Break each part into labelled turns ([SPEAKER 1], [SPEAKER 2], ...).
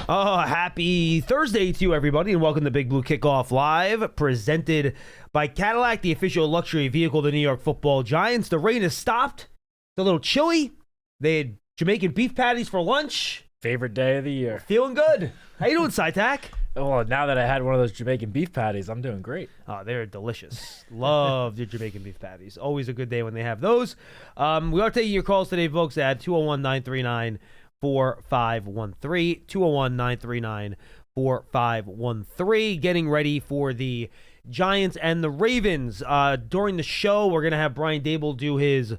[SPEAKER 1] Oh, happy Thursday to you, everybody, and welcome to Big Blue Kickoff Live, presented by Cadillac, the official luxury vehicle of the New York Football Giants. The rain has stopped. It's a little chilly. They had Jamaican beef patties for lunch.
[SPEAKER 2] Favorite day of the year.
[SPEAKER 1] Feeling good. How you doing, Citak?
[SPEAKER 2] Well, now that I had one of those Jamaican beef patties, I'm doing great.
[SPEAKER 1] Oh, they're delicious. Love the Jamaican beef patties. Always a good day when they have those. We are taking your calls today, folks, at 201-939-4513, 201-939-4513. Getting ready for the Giants and the Ravens. During the show, we're going to have Brian Dable do his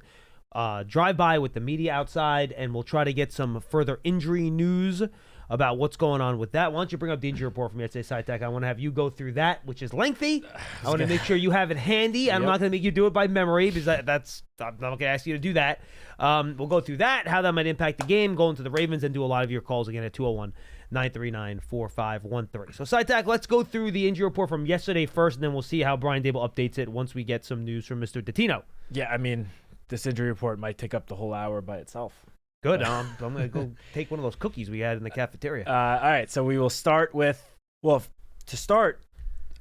[SPEAKER 1] drive-by with the media outside, and we'll try to get some further injury news about what's going on with that. Why don't you bring up the injury report for me? I'd say, Citak, I want to have you go through that, which is lengthy. I want to make sure you have it handy. Yep. I'm not going to make you do it by memory because I'm not going to ask you to do that. We'll go through that, how that might impact the game, go into the Ravens, and do a lot of your calls again at 201-939-4513. So, Citak, let's go through the injury report from yesterday first, and then we'll see how Brian Dable updates it once we get some news from Mr. Dottino.
[SPEAKER 2] Yeah, I mean, this injury report might take up the whole hour by itself.
[SPEAKER 1] Good. I'm going to go take one of those cookies we had in the cafeteria.
[SPEAKER 2] All right, so we will start with, to start,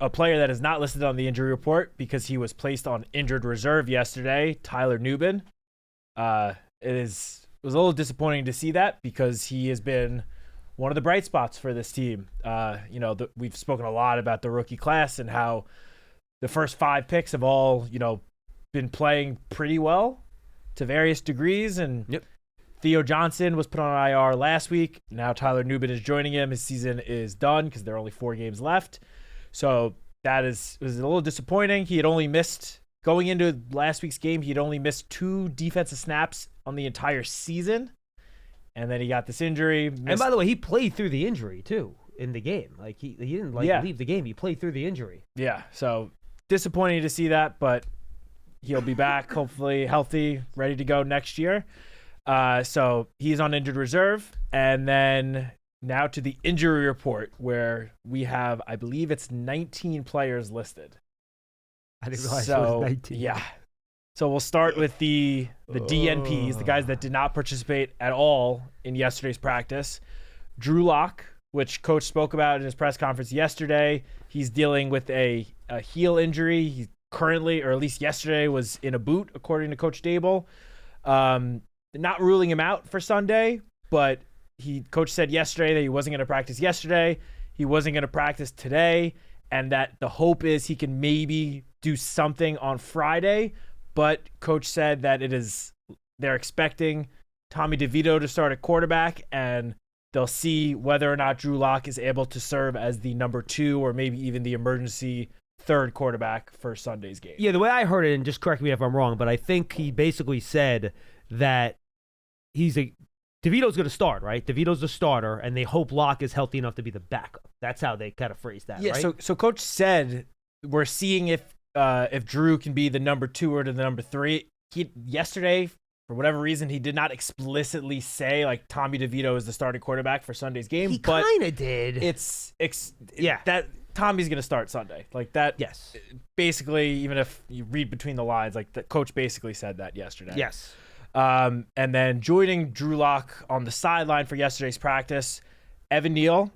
[SPEAKER 2] a player that is not listed on the injury report because he was placed on injured reserve yesterday, Tyler Nubin. It was a little disappointing to see that because he has been one of the bright spots for this team. We've spoken a lot about the rookie class and how the first 5 picks have all, been playing pretty well to various degrees. And
[SPEAKER 1] yep.
[SPEAKER 2] Theo Johnson was put on IR last week. Now Tyler Nubin is joining him. His season is done because there are only 4 games left. So that was a little disappointing. He had only missed, going into last week's game, he had only missed 2 defensive snaps on the entire season. And then he got this injury.
[SPEAKER 1] And by the way, he played through the injury too in the game. Like he didn't leave the game. He played through the injury.
[SPEAKER 2] Yeah. So disappointing to see that, but he'll be back, hopefully healthy, ready to go next year. So he's on injured reserve. And then now to the injury report where we have, I believe it's 19 players listed.
[SPEAKER 1] I didn't realize it was 19.
[SPEAKER 2] Yeah. So we'll start with the DNPs, the guys that did not participate at all in yesterday's practice. Drew Lock, which Coach spoke about in his press conference yesterday. He's dealing with a heel injury. He currently, or at least yesterday, was in a boot, according to Coach Dable. Not ruling him out for Sunday, but Coach said yesterday that he wasn't going to practice yesterday. He wasn't going to practice today, and that the hope is he can maybe do something on Friday. But Coach said that they're expecting Tommy DeVito to start at quarterback, and they'll see whether or not Drew Lock is able to serve as the number 2 or maybe even the emergency 3rd quarterback for Sunday's game.
[SPEAKER 1] Yeah, the way I heard it, and just correct me if I'm wrong, but I think he basically said that DeVito's going to start, right? DeVito's the starter, and they hope Lock is healthy enough to be the backup. That's how they kind of phrased that, right?
[SPEAKER 2] So Coach said we're seeing if Drew can be the number 2 or the number 3. Yesterday, for whatever reason, he did not explicitly say like Tommy DeVito is the starting quarterback for Sunday's game.
[SPEAKER 1] He kind of did.
[SPEAKER 2] That Tommy's going to start Sunday. Like that.
[SPEAKER 1] Yes.
[SPEAKER 2] Basically, even if you read between the lines, like the coach basically said that yesterday.
[SPEAKER 1] Yes.
[SPEAKER 2] And then joining Drew Lock on the sideline for yesterday's practice, Evan Neal.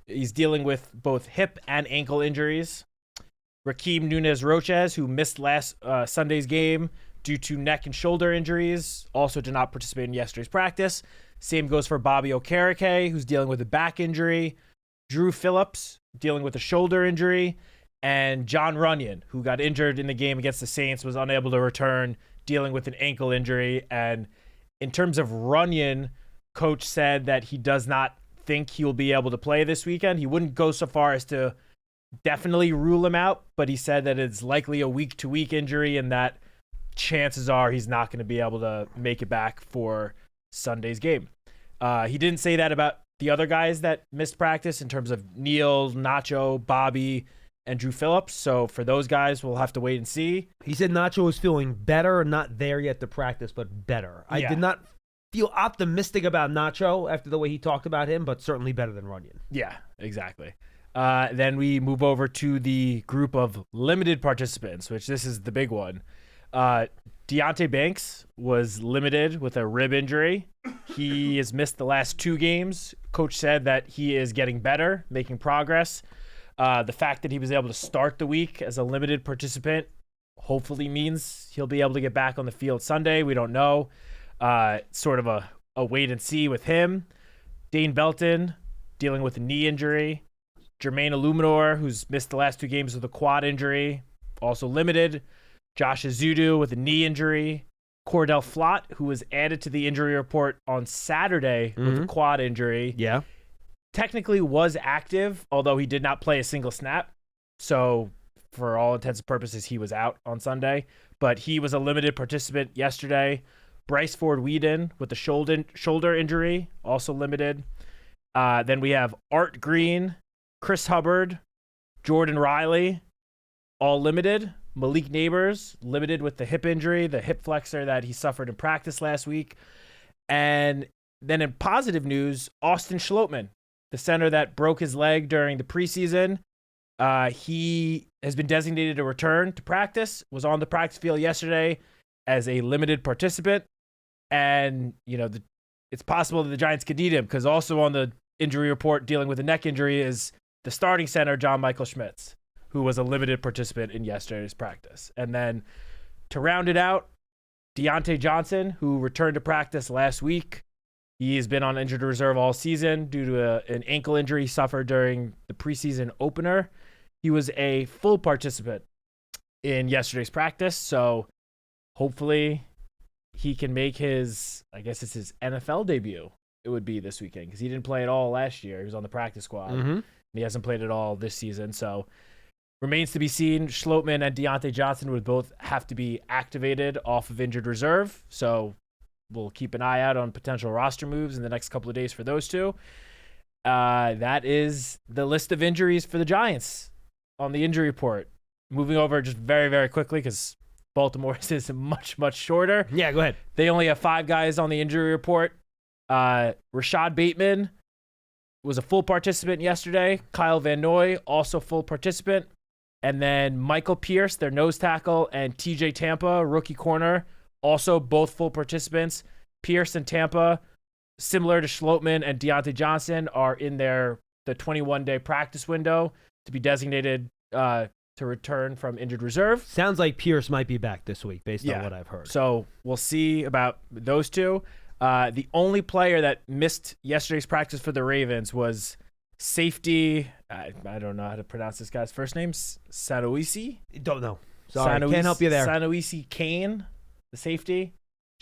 [SPEAKER 2] He's dealing with both hip and ankle injuries. Rakeem Nunez-Roches, who missed last Sunday's game due to neck and shoulder injuries, also did not participate in yesterday's practice. Same goes for Bobby Okereke, who's dealing with a back injury. Drew Phillips, dealing with a shoulder injury. And John Runyon, who got injured in the game against the Saints, was unable to return, dealing with an ankle injury. And in terms of Runyon, Coach said that he does not think he will be able to play this weekend. He wouldn't go so far as to definitely rule him out, but he said that it's likely a week-to-week injury and that chances are he's not going to be able to make it back for Sunday's game. He didn't say that about the other guys that missed practice in terms of Neal, Nacho, Bobby, and Drew Phillips. So for those guys, we'll have to wait and see.
[SPEAKER 1] He said Nacho was feeling better, not there yet to practice, but better. I did not feel optimistic about Nacho after the way he talked about him, but certainly better than Runyon.
[SPEAKER 2] Yeah, exactly. Then we move over to the group of limited participants, which this is the big one. Deonte Banks was limited with a rib injury. He has missed the last 2 games. Coach said that he is getting better, making progress. The fact that he was able to start the week as a limited participant hopefully means he'll be able to get back on the field Sunday. We don't know. Sort of a wait and see with him. Dane Belton dealing with a knee injury. Jermaine Illuminor, who's missed the last 2 games with a quad injury, also limited. Josh Azudu with a knee injury. Cordell Flott, who was added to the injury report on Saturday with a quad injury.
[SPEAKER 1] Yeah.
[SPEAKER 2] Technically was active, although he did not play a single snap. So for all intents and purposes, he was out on Sunday. But he was a limited participant yesterday. Bryce Ford Whedon with the shoulder injury, also limited. Then we have Art Green, Chris Hubbard, Jordan Riley, all limited. Malik Neighbors, limited with the hip injury, the hip flexor that he suffered in practice last week. And then in positive news, Austin Schlottman, the center that broke his leg during the preseason, he has been designated to return to practice, was on the practice field yesterday as a limited participant. And, it's possible that the Giants could need him because also on the injury report dealing with a neck injury is the starting center, John Michael Schmitz, who was a limited participant in yesterday's practice. And then to round it out, Deontay Johnson, who returned to practice last week. He has been on injured reserve all season due to an ankle injury he suffered during the preseason opener. He was a full participant in yesterday's practice, so hopefully he can make his NFL debut. It would be this weekend because he didn't play at all last year. He was on the practice squad. And he hasn't played at all this season, so remains to be seen. Schlottman and Deontay Johnson would both have to be activated off of injured reserve. So we'll keep an eye out on potential roster moves in the next couple of days for those two. That is the list of injuries for the Giants on the injury report. Moving over just very, very quickly because Baltimore's is much, much shorter.
[SPEAKER 1] Yeah, go ahead.
[SPEAKER 2] They only have 5 guys on the injury report. Rashad Bateman was a full participant yesterday. Kyle Van Noy, also full participant. And then Michael Pierce, their nose tackle, and TJ Tampa, rookie corner, also both full participants. Pierce and Tampa, similar to Schlottman and Deontay Johnson, are in the 21-day practice window to be designated to return from injured reserve.
[SPEAKER 1] Sounds like Pierce might be back this week based on what I've heard.
[SPEAKER 2] So we'll see about those two. The only player that missed yesterday's practice for the Ravens was safety. I don't know how to pronounce this guy's first name. Sanoisi?
[SPEAKER 1] Don't know. Sorry, can't help you there.
[SPEAKER 2] Sanoisi Kane, the safety.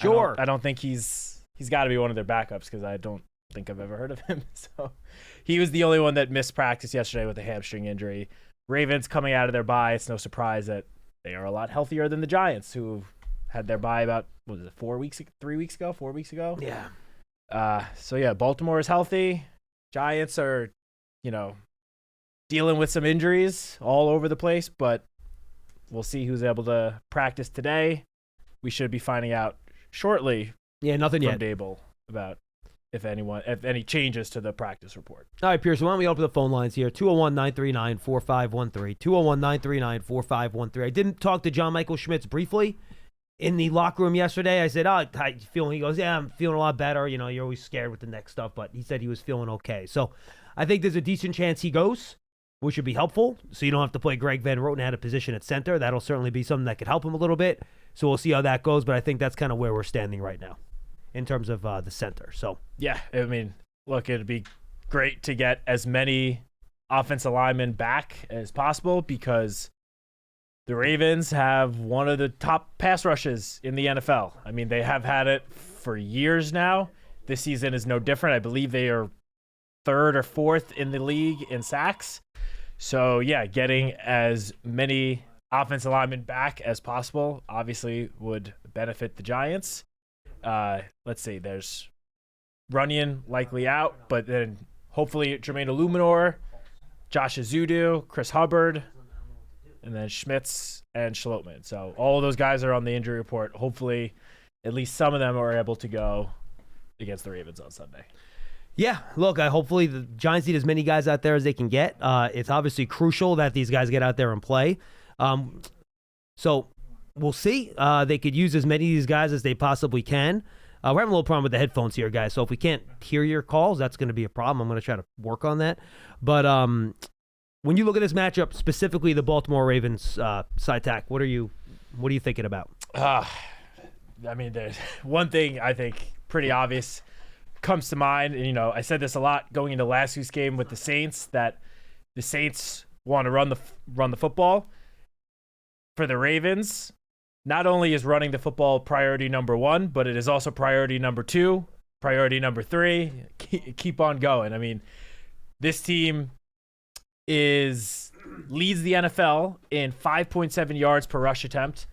[SPEAKER 1] Sure.
[SPEAKER 2] I don't think he's got to be one of their backups because I don't think I've ever heard of him. So he was the only one that missed practice yesterday with a hamstring injury. Ravens coming out of their bye. It's no surprise that they are a lot healthier than the Giants, who had their bye about, 4 weeks ago?
[SPEAKER 1] Yeah.
[SPEAKER 2] So yeah, Baltimore is healthy. Giants are, dealing with some injuries all over the place, but we'll see who's able to practice today. We should be finding out shortly.
[SPEAKER 1] Yeah, nothing
[SPEAKER 2] from
[SPEAKER 1] yet.
[SPEAKER 2] Dable about if any changes to the practice report.
[SPEAKER 1] All right, Pierce, why don't we open the phone lines here? 201-939-4513. 201-939-4513. I didn't talk to John Michael Schmitz briefly in the locker room yesterday. I said, how you feeling? He goes, yeah, I'm feeling a lot better. You're always scared with the neck stuff, but he said he was feeling okay. So I think there's a decent chance he goes, which would be helpful. So you don't have to play Greg Van Roten out of position at center. That'll certainly be something that could help him a little bit. So we'll see how that goes, but I think that's kind of where we're standing right now in terms of the center. So
[SPEAKER 2] yeah, I mean, look, it'd be great to get as many offensive linemen back as possible because the Ravens have one of the top pass rushes in the NFL. I mean, they have had it for years now. This season is no different. I believe they are 3rd or 4th in the league in sacks. So yeah, getting as many offensive linemen back as possible obviously would benefit the Giants. Let's see, there's Runyon likely out, but then hopefully Jermaine Illuminor, Josh Azudu, Chris Hubbard, and then Schmitz and Schlottman. So all of those guys are on the injury report. Hopefully at least some of them are able to go against the Ravens on Sunday.
[SPEAKER 1] Yeah, look, hopefully the Giants need as many guys out there as they can get. It's obviously crucial that these guys get out there and play. So we'll see. They could use as many of these guys as they possibly can. We're having a little problem with the headphones here, guys. So if we can't hear your calls, that's going to be a problem. I'm going to try to work on that. But when you look at this matchup, specifically the Baltimore Ravens, Citak, what are you thinking about?
[SPEAKER 2] I mean, there's one thing I think pretty obvious comes to mind. And, I said this a lot going into last week's game with the Saints, that the Saints want to run the football. For the Ravens, not only is running the football priority number 1, but it is also priority number 2, priority number 3. Keep on going. I mean, this team leads the NFL in 5.7 yards per rush attempt.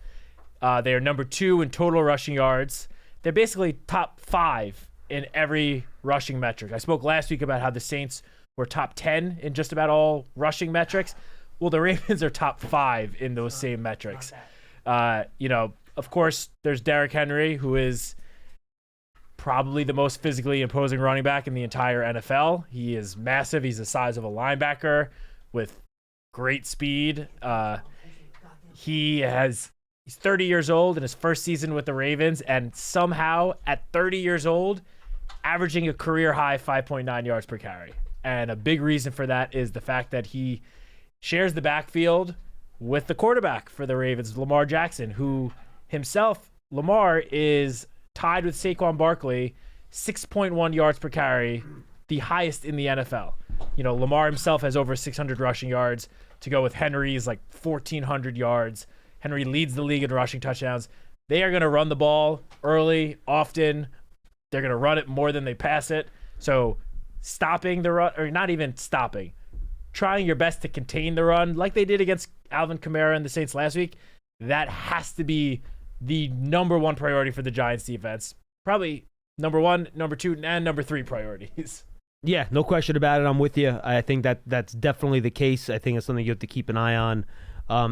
[SPEAKER 2] They are number 2 in total rushing yards. They're basically top 5 in every rushing metric. I spoke last week about how the Saints were top 10 in just about all rushing metrics. Well, the Ravens are top 5 in those same metrics. Of course, there's Derrick Henry, who is probably the most physically imposing running back in the entire NFL. He is massive. He's the size of a linebacker with great speed. He's 30 years old in his first season with the Ravens, and somehow at 30 years old, averaging a career high 5.9 yards per carry. And a big reason for that is the fact that he shares the backfield with the quarterback for the Ravens, Lamar Jackson, who himself, Lamar, is tied with Saquon Barkley, 6.1 yards per carry, the highest in the NFL. Lamar himself has over 600 rushing yards to go with Henry's like 1,400 yards. Henry leads the league in rushing touchdowns. They are going to run the ball early, often. They're going to run it more than they pass it. So stopping the run, or not even stopping, trying your best to contain the run like they did against Alvin Kamara and the Saints last week, that has to be the number 1 priority for the Giants defense. Probably number 1, number 2, and number 3 priorities.
[SPEAKER 1] Yeah, no question about it. I'm with you. I think that's definitely the case. I think it's something you have to keep an eye on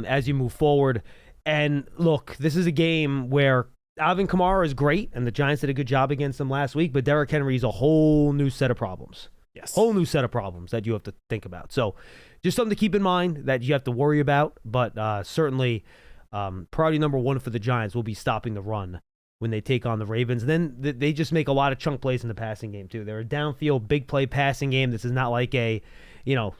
[SPEAKER 1] as you move forward. And look, this is a game where Alvin Kamara is great, and the Giants did a good job against him last week, but Derrick Henry is a whole new set of problems.
[SPEAKER 2] Yes.
[SPEAKER 1] Whole new set of problems that you have to think about. So just something to keep in mind that you have to worry about, but certainly priority number 1 for the Giants will be stopping the run when they take on the Ravens. And then they just make a lot of chunk plays in the passing game too. They're a downfield, big play passing game. This is not like a,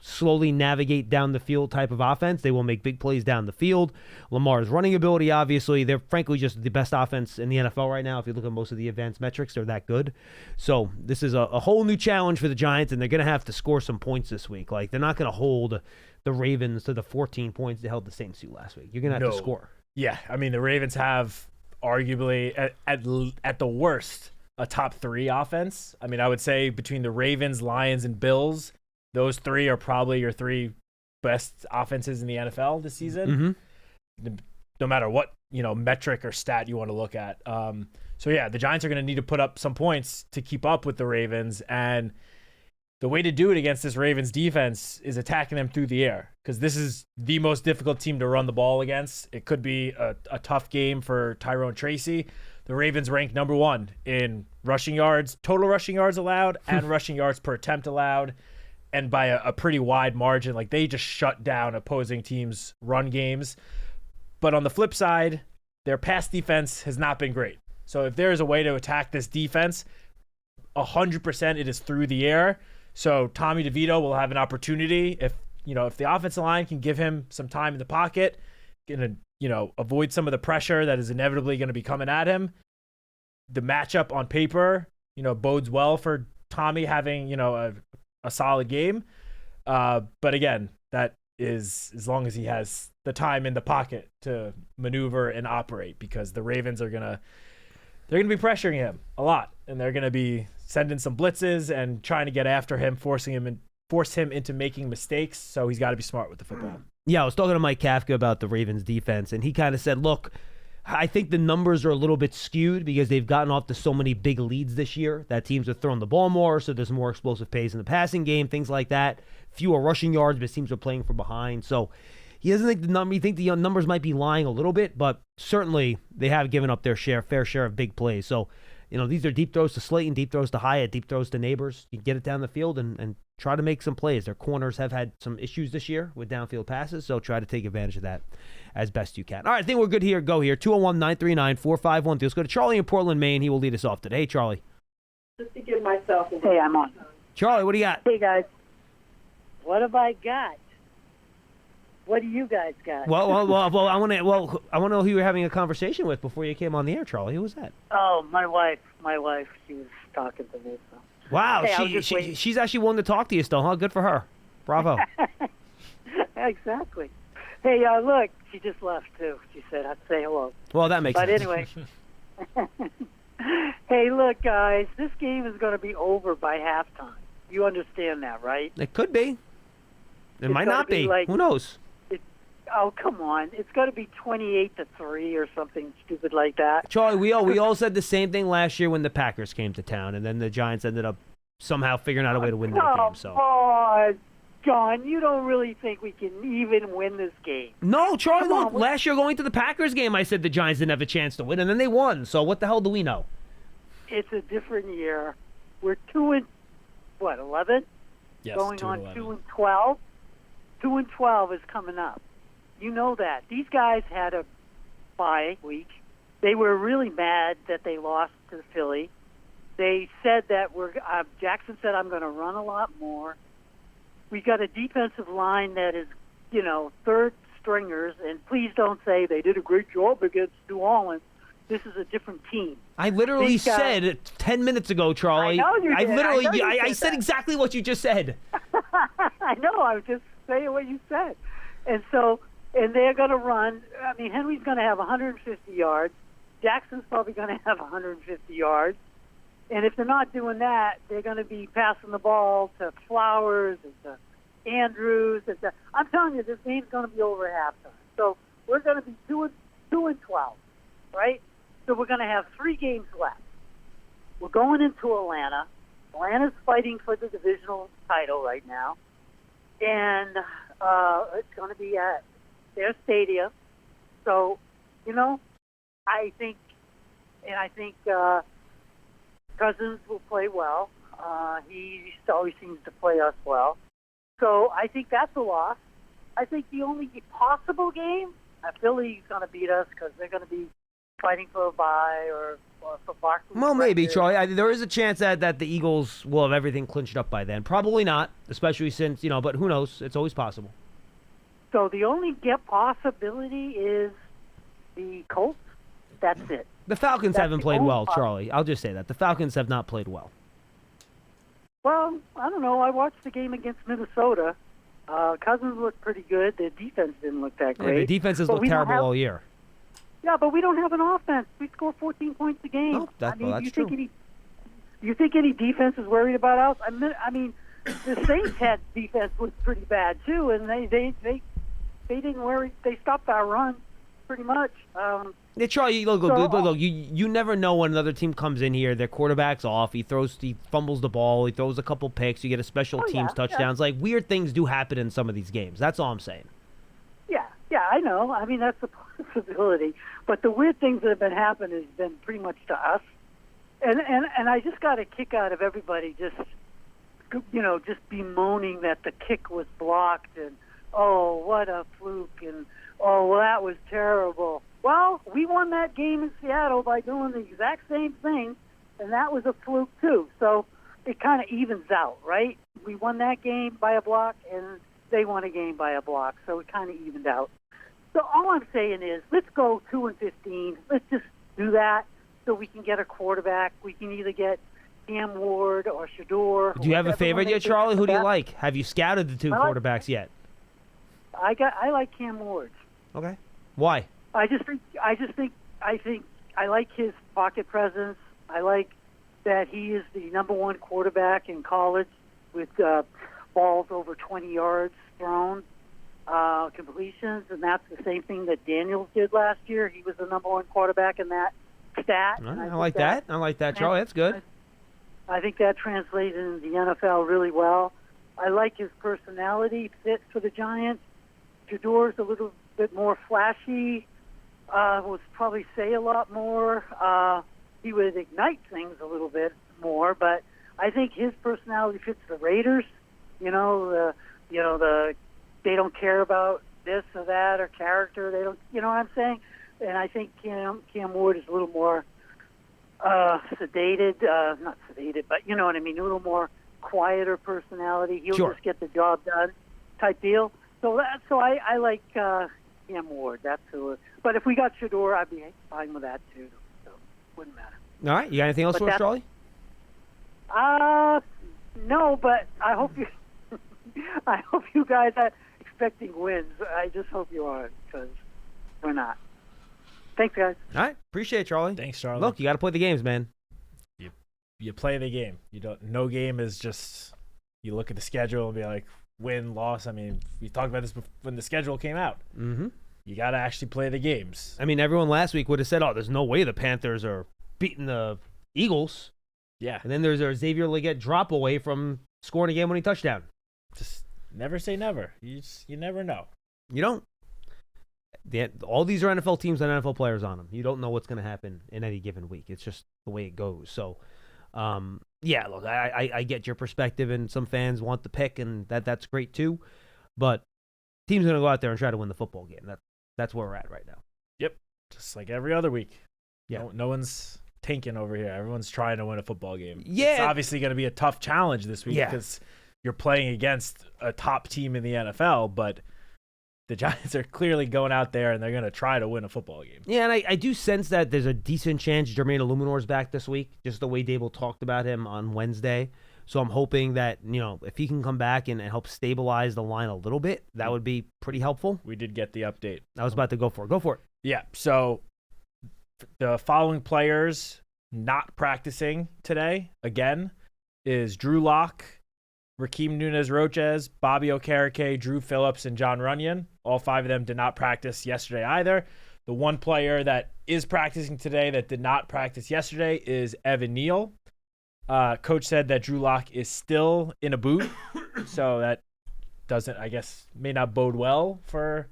[SPEAKER 1] slowly navigate down the field type of offense. They will make big plays down the field. Lamar's running ability, obviously, they're frankly just the best offense in the NFL right now. If you look at most of the advanced metrics, they're that good. So this is a whole new challenge for the Giants, and they're going to have to score some points this week. Like, they're not going to hold the Ravens to the 14 points they held the Saints to last week. You're going to have to score.
[SPEAKER 2] Yeah, I mean, the Ravens have arguably, at the worst, a top 3 offense. I mean, I would say between the Ravens, Lions, and Bills, those 3 are probably your 3 best offenses in the NFL this season. Mm-hmm. No matter what, metric or stat you want to look at. So yeah, the Giants are going to need to put up some points to keep up with the Ravens, and the way to do it against this Ravens defense is attacking them through the air, because this is the most difficult team to run the ball against. It could be a tough game for Tyrone Tracy. The Ravens rank number 1 in rushing yards, total rushing yards allowed, and rushing yards per attempt allowed, and by a pretty wide margin. Like, they just shut down opposing teams' run games. But on the flip side, their pass defense has not been great. So if there is a way to attack this defense, 100% it is through the air. So Tommy DeVito will have an opportunity if the offensive line can give him some time in the pocket, avoid some of the pressure that is inevitably going to be coming at him. The matchup on paper, bodes well for Tommy having, a solid game. But again, that is as long as he has the time in the pocket to maneuver and operate, because the Ravens they're going to be pressuring him a lot, and they're going to be sending some blitzes and trying to get after him, force him into making mistakes. So he's got to be smart with the football.
[SPEAKER 1] Yeah, I was talking to Mike Kafka about the Ravens defense, and he kind of said, look, I think the numbers are a little bit skewed because they've gotten off to so many big leads this year that teams are throwing the ball more, so there's more explosive plays in the passing game, things like that. Fewer rushing yards, but teams are playing from behind. So he doesn't think the numbers might be lying a little bit, but certainly they have given up their fair share of big plays. So, these are deep throws to Slayton, deep throws to Hyatt, deep throws to Neighbors. You get it down the field and try to make some plays. Their corners have had some issues this year with downfield passes, so try to take advantage of that as best you can. All right, I think we're good here. Go here. 201-939-4513. Let's go to Charlie in Portland, Maine. He will lead us off today. Hey, Charlie.
[SPEAKER 3] Just to give myself. Hey, I'm on.
[SPEAKER 1] Charlie, what do you got?
[SPEAKER 3] Hey, guys. What have I got? What do you guys got?
[SPEAKER 1] Well, I want to know who you were having a conversation with before you came on the air, Charlie. Who was that?
[SPEAKER 3] Oh, my wife. She was talking to me. So.
[SPEAKER 1] Wow,
[SPEAKER 3] Hey,
[SPEAKER 1] she's actually willing to talk to you still, huh? Good for her. Bravo.
[SPEAKER 3] Exactly. Hey, look, she just left, too. She said I'd say hello.
[SPEAKER 1] Well, that makes sense.
[SPEAKER 3] But anyway. Hey, look, guys, this game is going to be over by halftime. You understand that, right?
[SPEAKER 1] It could be. It might not be.
[SPEAKER 3] Like,
[SPEAKER 1] who knows?
[SPEAKER 3] Oh, come on. It's got to be 28-3 or something stupid like that.
[SPEAKER 1] Charlie, we all said the same thing last year when the Packers came to town, and then the Giants ended up somehow figuring out a way to win that game. So.
[SPEAKER 3] Oh, John, you don't really think we can even win this game?
[SPEAKER 1] No, Charlie, look, last year going to the Packers game, I said the Giants didn't have a chance to win, and then they won. So what the hell do we know?
[SPEAKER 3] It's a different year. We're 2-11?
[SPEAKER 2] Yes,
[SPEAKER 3] going
[SPEAKER 2] 2-11.
[SPEAKER 3] on 2-12. 2-12 is coming up. You know that. These guys had a bye week. They were really mad that they lost to Philly. They said that Jackson said, I'm going to run a lot more. We got a defensive line that is, third stringers, and please don't say they did a great job against New Orleans. This is a different team.
[SPEAKER 1] I literally said 10 minutes ago, Charlie.
[SPEAKER 3] I know you did.
[SPEAKER 1] I said exactly what you just said.
[SPEAKER 3] I know. I was just saying what you said. And they're going to run. I mean, Henry's going to have 150 yards. Jackson's probably going to have 150 yards. And if they're not doing that, they're going to be passing the ball to Flowers and to Andrews. I'm telling you, this game's going to be over at halftime. So we're going to be 2-12, right? So we're going to have 3 games left. We're going into Atlanta. Atlanta's fighting for the divisional title right now. And it's going to be at their stadium. So, I think Cousins will play well. He always seems to play us well. So I think that's a loss. I think the only possible game, Philly's going to beat us because they're going to be fighting for a bye or for Barkley.
[SPEAKER 1] Well, maybe, Charlie. There is a chance that the Eagles will have everything clinched up by then. Probably not, especially since, but who knows? It's always possible.
[SPEAKER 3] So the only possibility is the Colts. That's it.
[SPEAKER 1] The Falcons haven't played well, Charlie. I'll just say that. The Falcons have not played well.
[SPEAKER 3] Well, I don't know. I watched the game against Minnesota. Cousins looked pretty good. Their defense didn't look that great.
[SPEAKER 1] Yeah, the defense has looked terrible all year.
[SPEAKER 3] Yeah, but we don't have an offense. We score 14 points a game.
[SPEAKER 1] No, that's true.
[SPEAKER 3] You think any defense is worried about us? I mean, the Saints had defense was pretty bad too, and they didn't worry. They stopped our run pretty much.
[SPEAKER 1] Yeah, Charlie, look, you never know when another team comes in here. Their quarterback's off. He fumbles the ball. He throws a couple picks. You get a special teams touchdowns. Yeah. Like, weird things do happen in some of these games. That's all I'm saying.
[SPEAKER 3] Yeah, I know. I mean, that's a possibility. But the weird things that have been happening has been pretty much to us. And I just got a kick out of everybody just bemoaning that the kick was blocked and, oh, what a fluke, and, oh, well, that was terrible. Well, we won that game in Seattle by doing the exact same thing, and that was a fluke too. So it kind of evens out, right? We won that game by a block, and they won a game by a block, so it kind of evened out. So all I'm saying is, let's go 2-15. Let's just do that so we can get a quarterback. We can either get Cam Ward or Shador.
[SPEAKER 1] Do you have a favorite yet, Charlie? Who do you like? Have you scouted the two quarterbacks yet?
[SPEAKER 3] I like Cam Ward.
[SPEAKER 1] Okay. Why?
[SPEAKER 3] I think I like his pocket presence. I like that he is the number one quarterback in college with balls over 20 yards thrown, completions, and that's the same thing that Daniels did last year. He was the number one quarterback in that stat.
[SPEAKER 1] I like that. I like that, Charlie. That's good.
[SPEAKER 3] I think that translated into the NFL really well. I like his personality fit for the Giants. Shador's a little bit more flashy. Would probably say a lot more. He would ignite things a little bit more, but I think his personality fits the Raiders. They don't care about this or that or character. They don't, you know what I'm saying? And I think Cam Ward is a little more sedated, not sedated, but you know what I mean, a little more quieter personality. He'll
[SPEAKER 1] Sure.
[SPEAKER 3] just get the job done type deal. So I like Cam Ward. That's who. But if we got Shador, I'd be fine with that too. So wouldn't matter.
[SPEAKER 1] All right. You got anything else for us, Charlie?
[SPEAKER 3] No, but I hope you. I hope you guys are expecting wins. I just hope you are, because we're not. Thanks, guys.
[SPEAKER 1] All right. Appreciate it, Charlie.
[SPEAKER 2] Thanks, Charlie.
[SPEAKER 1] Look, you got to play the games, man.
[SPEAKER 2] You play the game. No game is just you look at the schedule and be like win, loss. I mean, we talked about this when the schedule came out.
[SPEAKER 1] Mm-hmm.
[SPEAKER 2] You got to actually play the games.
[SPEAKER 1] I mean, everyone last week would have said, "Oh, there's no way the Panthers are beating the Eagles."
[SPEAKER 2] Yeah.
[SPEAKER 1] And then there's a Xavier Legette drop away from scoring a game-winning touchdown.
[SPEAKER 2] Just never say never. You never know.
[SPEAKER 1] You don't. All these are NFL teams and NFL players on them. You don't know what's going to happen in any given week. It's just the way it goes. So, yeah, look, I get your perspective, and some fans want the pick, and that's great too. But team's going to go out there and try to win the football game. That's where we're at right now.
[SPEAKER 2] Yep. Just like every other week.
[SPEAKER 1] Yeah.
[SPEAKER 2] No one's tanking over here. Everyone's trying to win a football game.
[SPEAKER 1] Yeah.
[SPEAKER 2] It's obviously going to be a tough challenge this week because you're playing against a top team in the NFL, but the Giants are clearly going out there and they're going to try to win a football game.
[SPEAKER 1] Yeah, and I do sense that there's a decent chance Jermaine Illuminor's back this week, just the way Dable talked about him on Wednesday. So I'm hoping that, if he can come back and help stabilize the line a little bit, that would be pretty helpful.
[SPEAKER 2] We did get the update.
[SPEAKER 1] I was about to go for it. Go for it.
[SPEAKER 2] Yeah, so the following players not practicing today, again, is Drew Lock, Rakeem Nunez-Roches, Bobby Okereke, Drew Phillips, and John Runyon. All 5 of them did not practice yesterday either. The one player that is practicing today that did not practice yesterday is Evan Neal. Coach said that Drew Lock is still in a boot, so that may not bode well for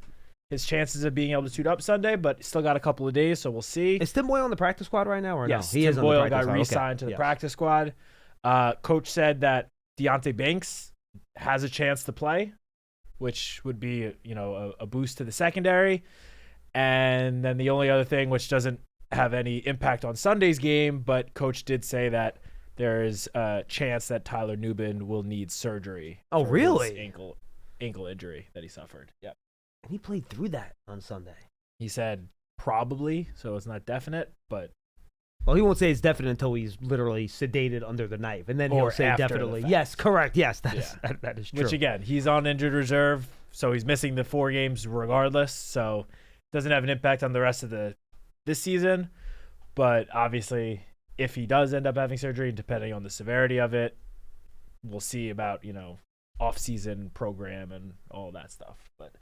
[SPEAKER 2] his chances of being able to suit up Sunday, but still got a couple of days, so we'll see.
[SPEAKER 1] Is Tim Boyle on the practice squad right now, or
[SPEAKER 2] yes,
[SPEAKER 1] no? He
[SPEAKER 2] Tim
[SPEAKER 1] is
[SPEAKER 2] Boyle
[SPEAKER 1] on the practice
[SPEAKER 2] got
[SPEAKER 1] squad.
[SPEAKER 2] re-signed to the practice squad. Coach said that Deonte Banks has a chance to play, which would be a boost to the secondary. And then the only other thing, which doesn't have any impact on Sunday's game, but Coach did say that there is a chance that Tyler Nubin will need surgery.
[SPEAKER 1] Oh,
[SPEAKER 2] for
[SPEAKER 1] really?
[SPEAKER 2] His ankle injury that he suffered. Yep.
[SPEAKER 1] And he played through that on Sunday.
[SPEAKER 2] He said probably, so it's not definite, but
[SPEAKER 1] Well, he won't say it's definite until he's literally sedated under the knife, and then he'll
[SPEAKER 2] Or
[SPEAKER 1] say
[SPEAKER 2] after the
[SPEAKER 1] definitely.
[SPEAKER 2] fact.
[SPEAKER 1] Yes, correct. Yes, that is true.
[SPEAKER 2] which again, he's on injured reserve, so he's missing the 4 games regardless, so it doesn't have an impact on the rest of this season. But obviously, if he does end up having surgery, depending on the severity of it, we'll see about, off-season program and all that stuff. But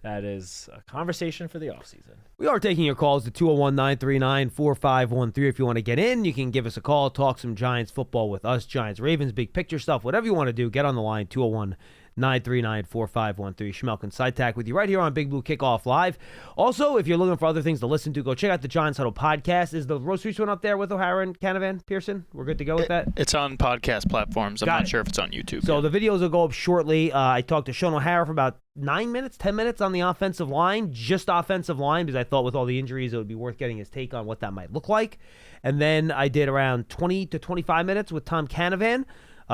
[SPEAKER 2] that is a conversation for the offseason.
[SPEAKER 1] We are taking your calls to 201-939-4513. If you want to get in, you can give us a call, talk some Giants football with us, Giants, Ravens, big picture stuff, whatever you want to do, get on the line, 201-939-4513. Schmeelk and Citak with you right here on Big Blue Kickoff Live. Also, if you're looking for other things to listen to, go check out the Giants Huddle podcast. Is the Roast Streets one up there with O'Hara and Canavan, Pearson? We're good to go with that?
[SPEAKER 4] It's on podcast platforms. I'm not sure if it's on YouTube.
[SPEAKER 1] So the videos will go up shortly. I talked to Sean O'Hara for about 10 minutes on the offensive line, just offensive line, because I thought with all the injuries it would be worth getting his take on what that might look like. And then I did around 20 to 25 minutes with Tom Canavan.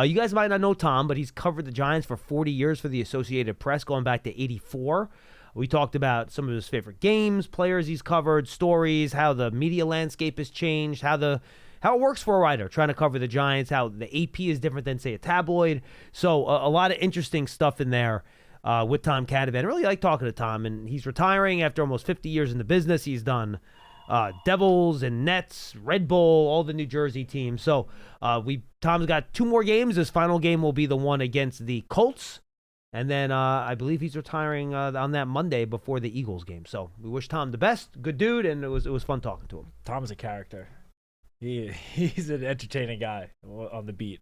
[SPEAKER 1] You guys might not know Tom, but he's covered the Giants for 40 years for the Associated Press, going back to 84. We talked about some of his favorite games, players he's covered, stories, how the media landscape has changed, how it works for a writer trying to cover the Giants, how the AP is different than, say, a tabloid. So a lot of interesting stuff in there with Tom Canavan. I really like talking to Tom, and he's retiring after almost 50 years in the business. He's done Devils and Nets, Red Bull, all the New Jersey teams. So Tom's got 2 more games. His final game will be the one against the Colts. And then I believe he's retiring on that Monday before the Eagles game. So we wish Tom the best. Good dude, and it was fun talking to him.
[SPEAKER 2] Tom's a character. He's an entertaining guy on the beat.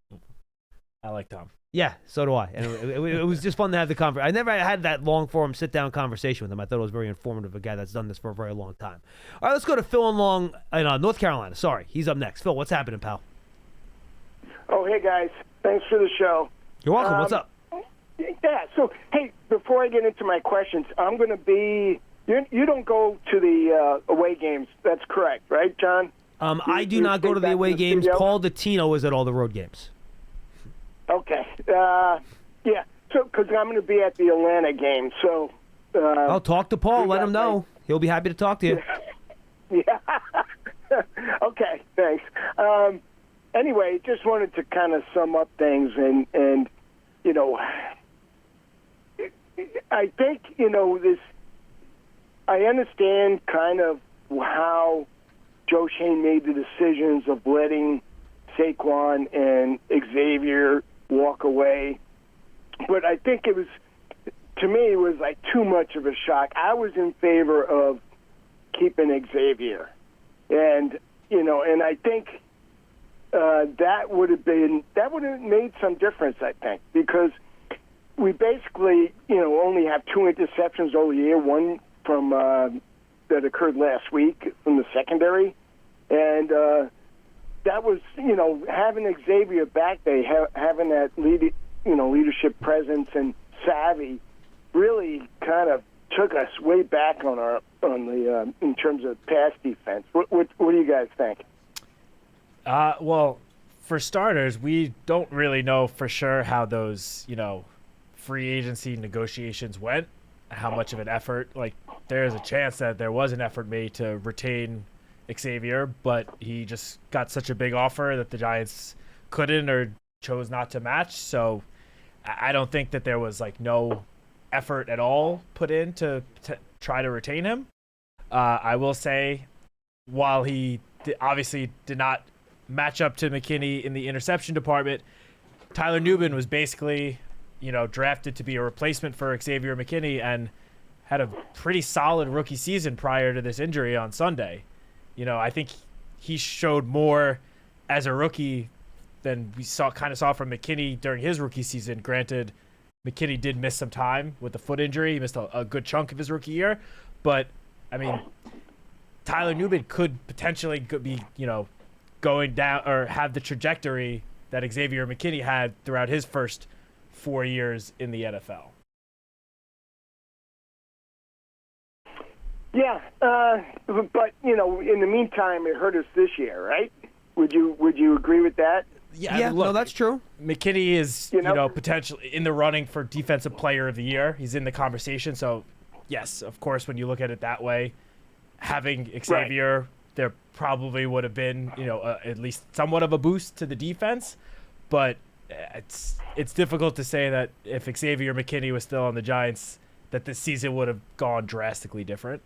[SPEAKER 2] I like Tom.
[SPEAKER 1] Yeah, so do I. And it was just fun to have the conversation. I never had that long-form sit-down conversation with him. I thought it was very informative, a guy that's done this for a very long time. All right, let's go to Phil in Long in North Carolina. Sorry, he's up next. Phil, what's happening, pal?
[SPEAKER 5] Oh, hey, guys. Thanks for the show.
[SPEAKER 1] You're welcome. What's up?
[SPEAKER 5] Yeah. So, hey, before I get into my questions, I'm going to be. You don't go to the away games. That's correct, right, John?
[SPEAKER 1] I do not go to the away games.
[SPEAKER 5] Studio?
[SPEAKER 1] Paul Dottino is at all the road games.
[SPEAKER 5] Okay. Yeah. So, because I'm going to be at the Atlanta game, so.
[SPEAKER 1] I'll talk to Paul. Let him know. He'll be happy to talk to you.
[SPEAKER 5] Yeah. Okay. Thanks. Anyway, just wanted to kind of sum up things, and you know, I think this. I understand kind of how Joe Shane made the decisions of letting Saquon and Xavier walk away, but I think it was, to me, it was like too much of a shock. I was in favor of keeping Xavier, and I think that would have made some difference. I think because we basically only have 2 interceptions all year, one from that occurred last week from the secondary, and that was having Xavier back there, having that leadership presence and savvy, really kind of took us way back in terms of pass defense. What do you guys think?
[SPEAKER 2] Well, for starters, we don't really know for sure how those free agency negotiations went, how much of an effort. Like, there's a chance that there was an effort made to retain Xavier, but he just got such a big offer that the Giants couldn't or chose not to match. So I don't think that there was no effort at all put in to try to retain him. I will say, while he obviously did not match up to McKinney in the interception department, Tyler Nubin was basically drafted to be a replacement for Xavier McKinney and had a pretty solid rookie season prior to this injury on Sunday. I think he showed more as a rookie than we saw from McKinney during his rookie season. Granted, McKinney did miss some time with the foot injury. He missed a good chunk of his rookie year. But, I mean, Tyler Nubin could potentially be, going down or have the trajectory that Xavier McKinney had throughout his first 4 years in the NFL.
[SPEAKER 5] Yeah, but in the meantime, it hurt us this year, right? Would you agree with that?
[SPEAKER 1] Yeah, look, no, that's true.
[SPEAKER 2] McKinney is potentially in the running for Defensive Player of the Year. He's in the conversation. So, yes, of course, when you look at it that way, having Xavier, right, there probably would have been at least somewhat of a boost to the defense. But it's difficult to say that if Xavier McKinney was still on the Giants, that this season would have gone drastically different.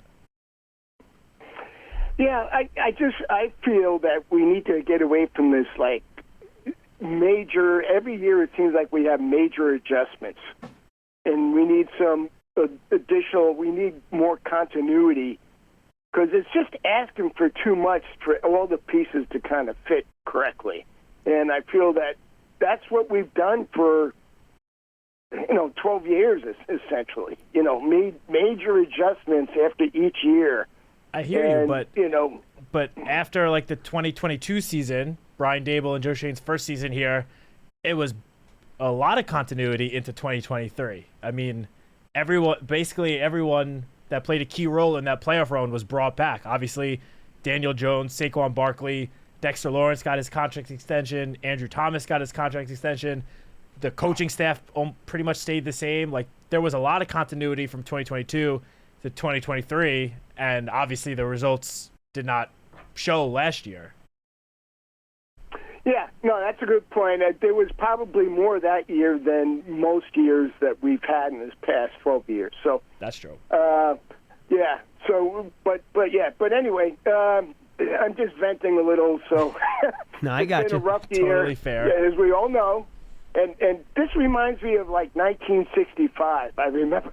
[SPEAKER 5] Yeah, I feel that we need to get away from this major. Every year it seems like we have major adjustments, and we need some additional. We need more continuity because it's just asking for too much for all the pieces to kind of fit correctly. And I feel that that's what we've done for 12 years essentially. Made major adjustments after each year.
[SPEAKER 2] I hear you, but after the 2022 season, Brian Dable and Joe Shane's first season here, it was a lot of continuity into 2023. I mean, basically everyone that played a key role in that playoff run was brought back. Obviously, Daniel Jones, Saquon Barkley, Dexter Lawrence got his contract extension, Andrew Thomas got his contract extension. The coaching staff pretty much stayed the same. There was a lot of continuity from 2022 to 2023, and obviously the results did not show last year.
[SPEAKER 5] Yeah, no, that's a good point. There was probably more that year than most years that we've had in this past 12 years. So
[SPEAKER 2] that's true.
[SPEAKER 5] Yeah. So, but anyway, I'm just venting a little. So
[SPEAKER 1] no, I got
[SPEAKER 5] you. It's been a rough year,
[SPEAKER 2] totally fair,
[SPEAKER 5] as we all know. And this reminds me of 1965. I remember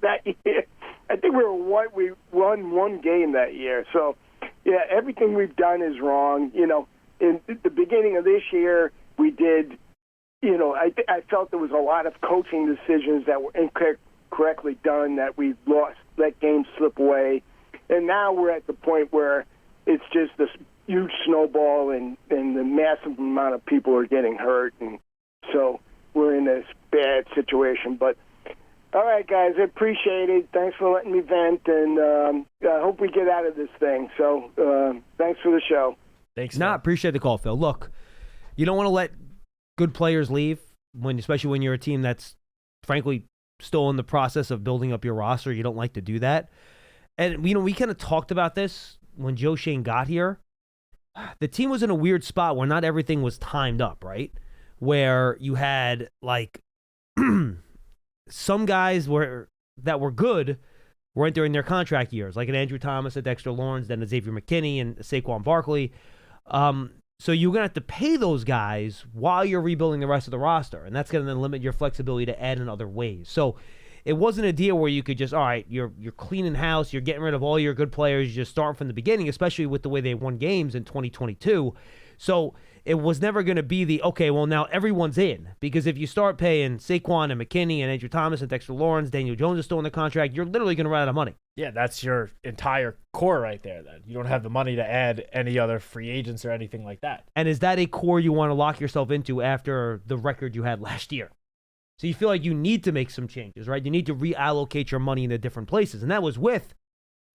[SPEAKER 5] that year. I think we won one game that year. So, yeah, everything we've done is wrong. In the beginning of this year, we did. I felt there was a lot of coaching decisions that were incorrectly done that we let games slip away, and now we're at the point where it's just this huge snowball, and the massive amount of people are getting hurt, and so we're in this bad situation. But all right, guys, I appreciate it. Thanks for letting me vent, and I hope we get out of this thing. So thanks for the show.
[SPEAKER 2] Thanks.
[SPEAKER 1] Nah, appreciate the call, Phil. Look, you don't want to let good players leave, especially when you're a team that's, frankly, still in the process of building up your roster. You don't like to do that. And, we kind of talked about this when Joe Schoen got here. The team was in a weird spot where not everything was timed up, right? Where you had, like, some guys that were good weren't during their contract years, like an Andrew Thomas, a Dexter Lawrence, then a Xavier McKinney, and Saquon Barkley. So you're going to have to pay those guys while you're rebuilding the rest of the roster, and that's going to then limit your flexibility to add in other ways. So it wasn't a deal where you could just, all right, you're cleaning house, you're getting rid of all your good players, you just start from the beginning, especially with the way they won games in 2022. So it was never going to be okay, well, now everyone's in. Because if you start paying Saquon and McKinney and Andrew Thomas and Dexter Lawrence, Daniel Jones is still in the contract, you're literally going to run out of money.
[SPEAKER 2] Yeah, that's your entire core right there then. You don't have the money to add any other free agents or anything like that.
[SPEAKER 1] And is that a core you want to lock yourself into after the record you had last year? So you feel like you need to make some changes, right? You need to reallocate your money into different places. And that was with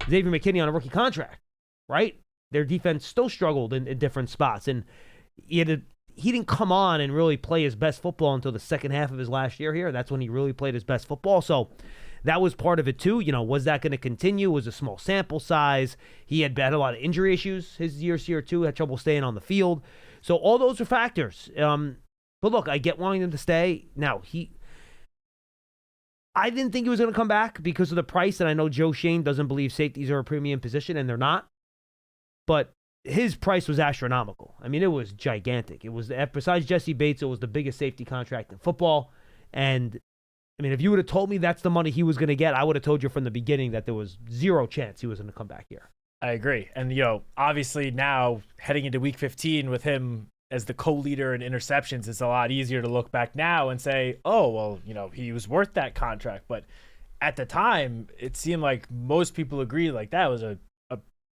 [SPEAKER 1] Xavier McKinney on a rookie contract, right? Their defense still struggled in different spots. And he didn't come on and really play his best football until the second half of his last year here. That's when he really played his best football. So that was part of it too. Was that going to continue? It was a small sample size. He had a lot of injury issues his years here too, had trouble staying on the field. So all those are factors. But look, I get wanting him to stay. Now, I didn't think he was going to come back because of the price, and I know Joe Schoen doesn't believe safeties are a premium position, and they're not. But his price was astronomical. I mean, it was gigantic. It was, besides Jesse Bates, it was the biggest safety contract in football. And I mean, if you would have told me that's the money he was going to get, I would have told you from the beginning that there was zero chance he was going to come back here. I
[SPEAKER 2] agree. And, obviously now heading into week 15 with him as the co-leader in interceptions, it's a lot easier to look back now and say, oh, well, he was worth that contract. But at the time, it seemed like most people agreed like that was a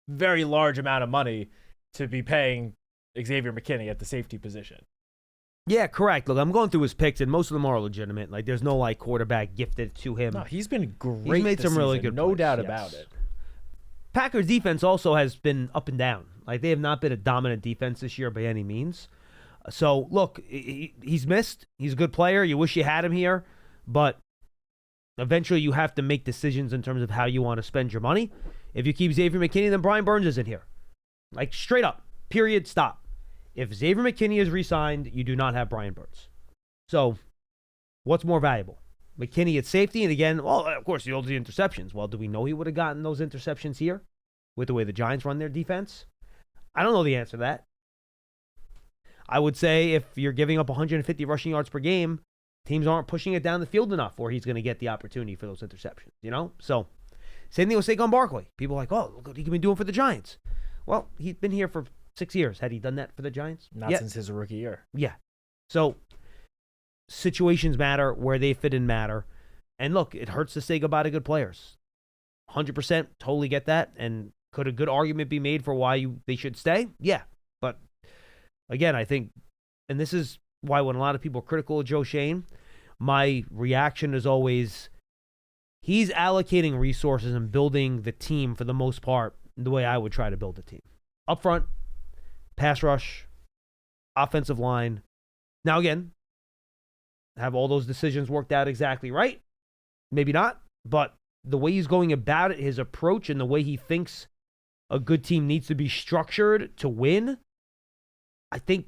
[SPEAKER 2] very large amount of money to be paying Xavier McKinney at the safety position.
[SPEAKER 1] Yeah, correct. Look, I'm going through his picks, and most of them are legitimate. Like, there's no, quarterback gifted to him.
[SPEAKER 2] No, he's been great.
[SPEAKER 1] He's made some really
[SPEAKER 2] season,
[SPEAKER 1] good
[SPEAKER 2] no
[SPEAKER 1] plays,
[SPEAKER 2] doubt
[SPEAKER 1] yes.
[SPEAKER 2] about it.
[SPEAKER 1] Packers defense also has been up and down. Like, they have not been a dominant defense this year by any means. So, look, he's missed. He's a good player. You wish you had him here, but eventually you have to make decisions in terms of how you want to spend your money. If you keep Xavier McKinney, then Brian Burns isn't here. Like, straight up. Period. Stop. If Xavier McKinney is re-signed, you do not have Brian Burns. So, what's more valuable? McKinney at safety, and again, well, of course, the interceptions. Well, do we know he would have gotten those interceptions here with the way the Giants run their defense? I don't know the answer to that. I would say if you're giving up 150 rushing yards per game, teams aren't pushing it down the field enough where he's going to get the opportunity for those interceptions, So, same thing with Saquon Barkley. People are like, oh, look what he can be doing for the Giants. Well, he's been here for 6 years. Had he done that for the Giants?
[SPEAKER 2] Not since his rookie year.
[SPEAKER 1] Yeah. So, situations matter, where they fit in matter. And look, it hurts to say goodbye to good players. 100% totally get that. And could a good argument be made for why they should stay? Yeah. But again, I think, and this is why when a lot of people are critical of Joe Schoen, my reaction is always, he's allocating resources and building the team for the most part the way I would try to build a team. Up front, pass rush, offensive line. Now again, have all those decisions worked out exactly right? Maybe not, but the way he's going about it, his approach, and the way he thinks a good team needs to be structured to win, I think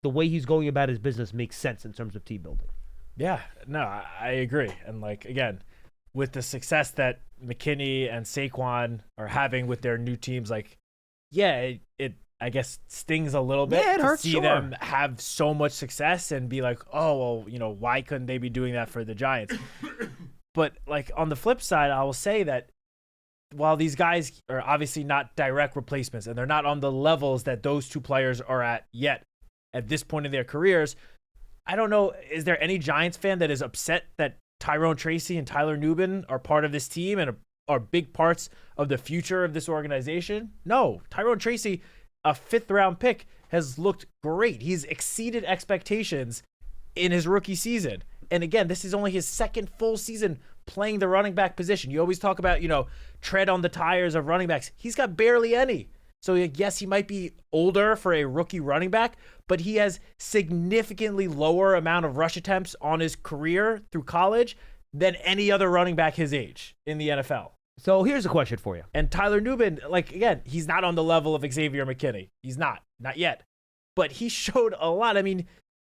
[SPEAKER 1] the way he's going about his business makes sense in terms of team building.
[SPEAKER 2] Yeah, no, I agree. And again, with the success that McKinney and Saquon are having with their new teams, it I guess stings a little bit
[SPEAKER 1] it hurts,
[SPEAKER 2] to see them have so much success and be like, oh, well, why couldn't they be doing that for the Giants? But on the flip side, I will say that while these guys are obviously not direct replacements and they're not on the levels that those two players are at yet at this point in their careers, I don't know, is there any Giants fan that is upset that Tyrone Tracy and Tyler Nubin are part of this team and are big parts of the future of this organization? No. Tyrone Tracy, a 5th-round pick, has looked great. He's exceeded expectations in his rookie season. And again, this is only his second full season playing the running back position. You always talk about, tread on the tires of running backs. He's got barely any. So yes, he might be older for a rookie running back, but he has significantly lower amount of rush attempts on his career through college than any other running back his age in the NFL.
[SPEAKER 1] So here's a question for you.
[SPEAKER 2] And Tyler Nubin, again, he's not on the level of Xavier McKinney. He's not yet. But he showed a lot.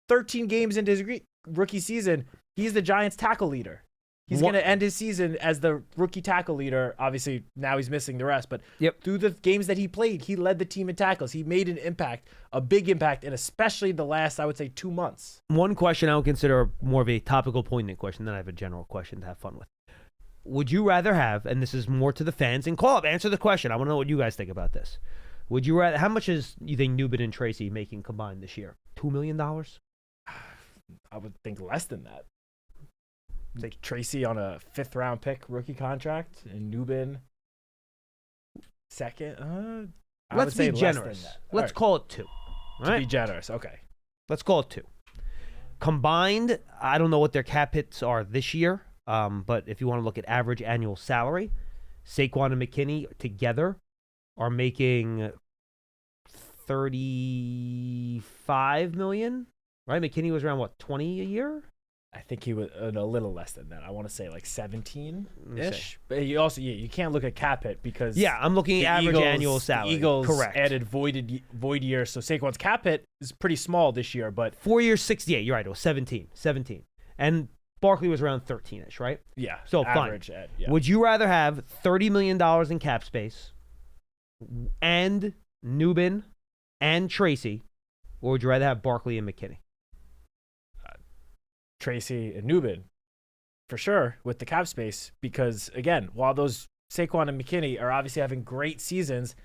[SPEAKER 2] 13 games into his rookie season, he's the Giants tackle leader. He's going to end his season as the rookie tackle leader. Obviously, now he's missing the rest. But through the games that he played, he led the team in tackles. He made an impact, a big impact, and especially the last, I would say, 2 months.
[SPEAKER 1] One question I would consider more of a topical, poignant question, then I have a general question to have fun with. Would you rather have, and this is more to the fans, and call up, answer the question. I want to know what you guys think about this. Would you rather, how much is you think Nubin and Tracy making combined this year? $2 million?
[SPEAKER 2] I would think less than that. Like Tracy on a 5th-round pick rookie contract and Nubin second.
[SPEAKER 1] Let's be generous. Let's call it 2.
[SPEAKER 2] To be generous, okay.
[SPEAKER 1] Let's call it 2. Combined, I don't know what their cap hits are this year, but if you want to look at average annual salary, Saquon and McKinney together are making $35 million. Right? McKinney was around, 20 a year?
[SPEAKER 2] I think he was a little less than that. I want to say 17-ish. But you also you can't look at cap hit because
[SPEAKER 1] I'm looking at average annual salary.
[SPEAKER 2] The Eagles
[SPEAKER 1] correct.
[SPEAKER 2] Added void years, so Saquon's cap hit is pretty small this year. But
[SPEAKER 1] 4 years, 68. You're right. It was 17, and Barkley was around 13-ish, right?
[SPEAKER 2] Yeah.
[SPEAKER 1] So
[SPEAKER 2] average
[SPEAKER 1] fine.
[SPEAKER 2] Yeah.
[SPEAKER 1] Would you rather have $30 million in cap space and Nubin and Tracy, or would you rather have Barkley and McKinney?
[SPEAKER 2] Tracy and Nubin, for sure, with the cap space, because again, while those Saquon and McKinney are obviously having great seasons,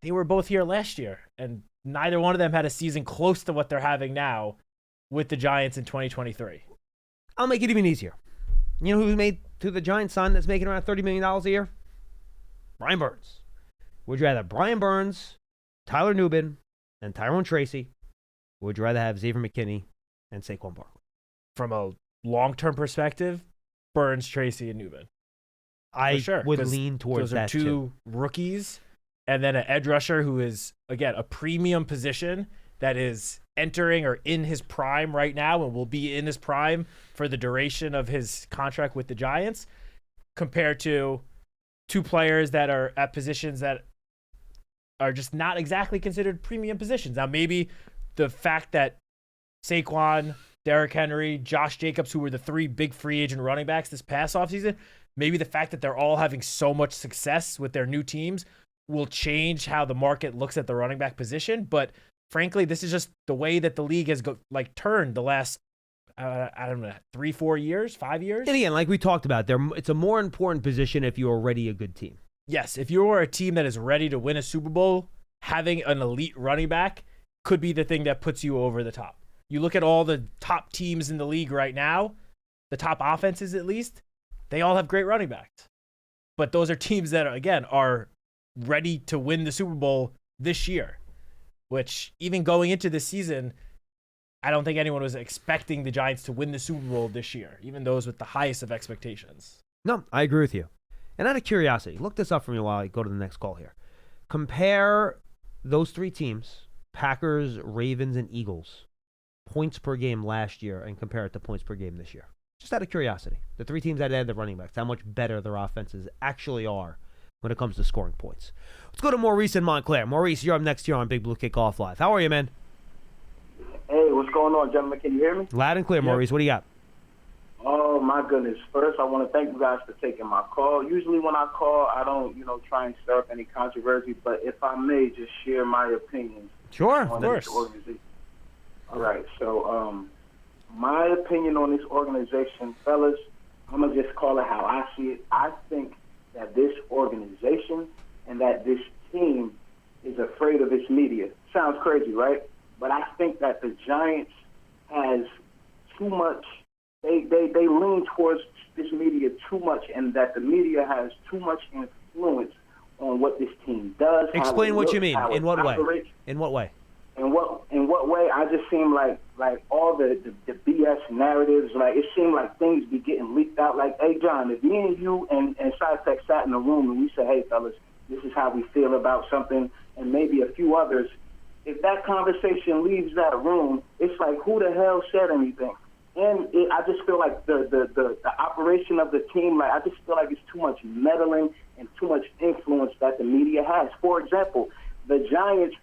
[SPEAKER 2] they were both here last year, and neither one of them had a season close to what they're having now with the Giants in 2023.
[SPEAKER 1] I'll make it even easier. You know who made to the Giants son that's making around $30 million a year? Brian Burns. Would you rather have Brian Burns, Tyler Nubin, and Tyrone Tracy, or would you rather have Xavier McKinney and Saquon Barkley?
[SPEAKER 2] From a long-term perspective, Burns, Tracy, and Nubin.
[SPEAKER 1] I would lean towards that too.
[SPEAKER 2] Those are two rookies, and then an edge rusher who is, again, a premium position that is entering or in his prime right now and will be in his prime for the duration of his contract with the Giants, compared to 2 players that are at positions that are just not exactly considered premium positions. Now, maybe the fact that Saquon, Derrick Henry, Josh Jacobs, who were the 3 big free agent running backs this past offseason, maybe the fact that they're all having so much success with their new teams will change how the market looks at the running back position. But frankly, this is just the way that the league has turned the last, I don't know, 3-4 years, 5 years.
[SPEAKER 1] And again, like we talked about, it's a more important position if you're already a good team.
[SPEAKER 2] Yes, if you're a team that is ready to win a Super Bowl, having an elite running back could be the thing that puts you over the top. You look at all the top teams in the league right now, the top offenses at least, they all have great running backs. But those are teams that, again, are ready to win the Super Bowl this year, which even going into this season, I don't think anyone was expecting the Giants to win the Super Bowl this year, even those with the highest of expectations.
[SPEAKER 1] No, I agree with you. And out of curiosity, look this up for me while I go to the next call here. Compare those 3 teams, Packers, Ravens, and Eagles, points per game last year and compare it to points per game this year. Just out of curiosity. The 3 teams that had the running backs, how much better their offenses actually are when it comes to scoring points. Let's go to Maurice in Montclair. Maurice, you're up next here on Big Blue Kickoff Live. How are you, man?
[SPEAKER 6] Hey, what's going on, gentlemen? Can you hear me?
[SPEAKER 1] Loud and clear, Maurice. What do you got?
[SPEAKER 6] Oh, my goodness. First, I want to thank you guys for taking my call. Usually when I call, I don't, try and stir up any controversy, but if I may just share my opinions.
[SPEAKER 1] Sure,
[SPEAKER 6] on
[SPEAKER 1] of course.
[SPEAKER 6] This organization. All right, so my opinion on this organization, fellas, I'm going to just call it how I see it. I think that this organization and that this team is afraid of its media. Sounds crazy, right? But I think that the Giants has too much, they lean towards this media too much, and that the media has too much influence on what this team does.
[SPEAKER 1] Explain what you mean. In what way? In what way?
[SPEAKER 6] In what way? I just seem like all the BS narratives, like it seemed like things be getting leaked out. Like, hey John, if me and you and Citak sat in a room and we said, hey fellas, this is how we feel about something, and maybe a few others, if that conversation leaves that room, it's like, who the hell said anything? And I just feel like the operation of the team, like I just feel like it's too much meddling and too much influence that the media has. For example, the Giants,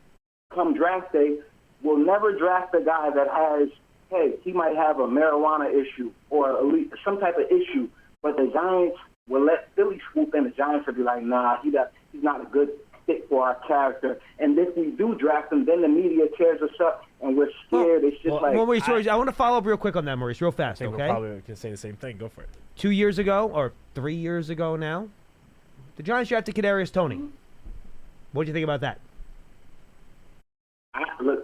[SPEAKER 6] come draft day, will never draft a guy that has, hey, he might have a marijuana issue or some type of issue, but the Giants will let Philly swoop in. The Giants will be like, nah, he's not a good fit for our character. And if we do draft him, then the media tears us up and we're scared. It's just
[SPEAKER 1] Maurice, I want to follow up real quick on that, Maurice, real fast,
[SPEAKER 2] I think
[SPEAKER 1] okay?
[SPEAKER 2] we're probably can say the same thing. Go for it.
[SPEAKER 1] 2 years ago, or 3 years ago now, the Giants drafted Kadarius Toney. What do you think about that?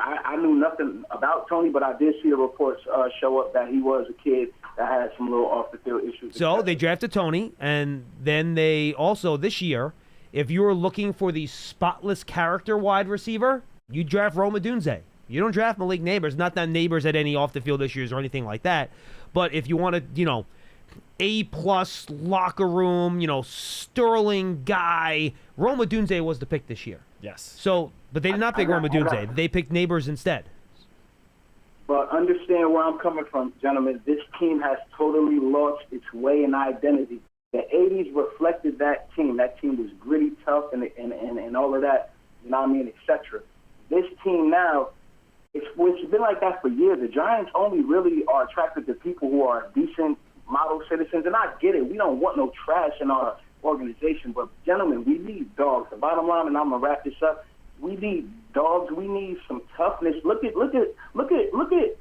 [SPEAKER 6] I knew nothing about Tony, but I did see the reports show up that he was a kid that had some little off-the-field issues.
[SPEAKER 1] So they drafted Tony, and then they also, this year, if you were looking for the spotless character wide receiver, you draft Rome Odunze. You don't draft Malik Neighbors. Not that Neighbors had any off-the-field issues or anything like that, but if you wanted, A-plus locker room, sterling guy, Rome Odunze was the pick this year.
[SPEAKER 2] Yes.
[SPEAKER 1] So, but they did not pick Rome Odunze. They picked Neighbors instead.
[SPEAKER 6] But understand where I'm coming from, gentlemen. This team has totally lost its way and identity. The 80s reflected that team. That team was gritty, tough, and all of that, etc. This team now, it's been like that for years. The Giants only really are attracted to people who are decent model citizens, and I get it. We don't want no trash in our organization, but gentlemen, we need dogs. The bottom line, and I'm gonna wrap this up, we need dogs. We need some toughness. Look at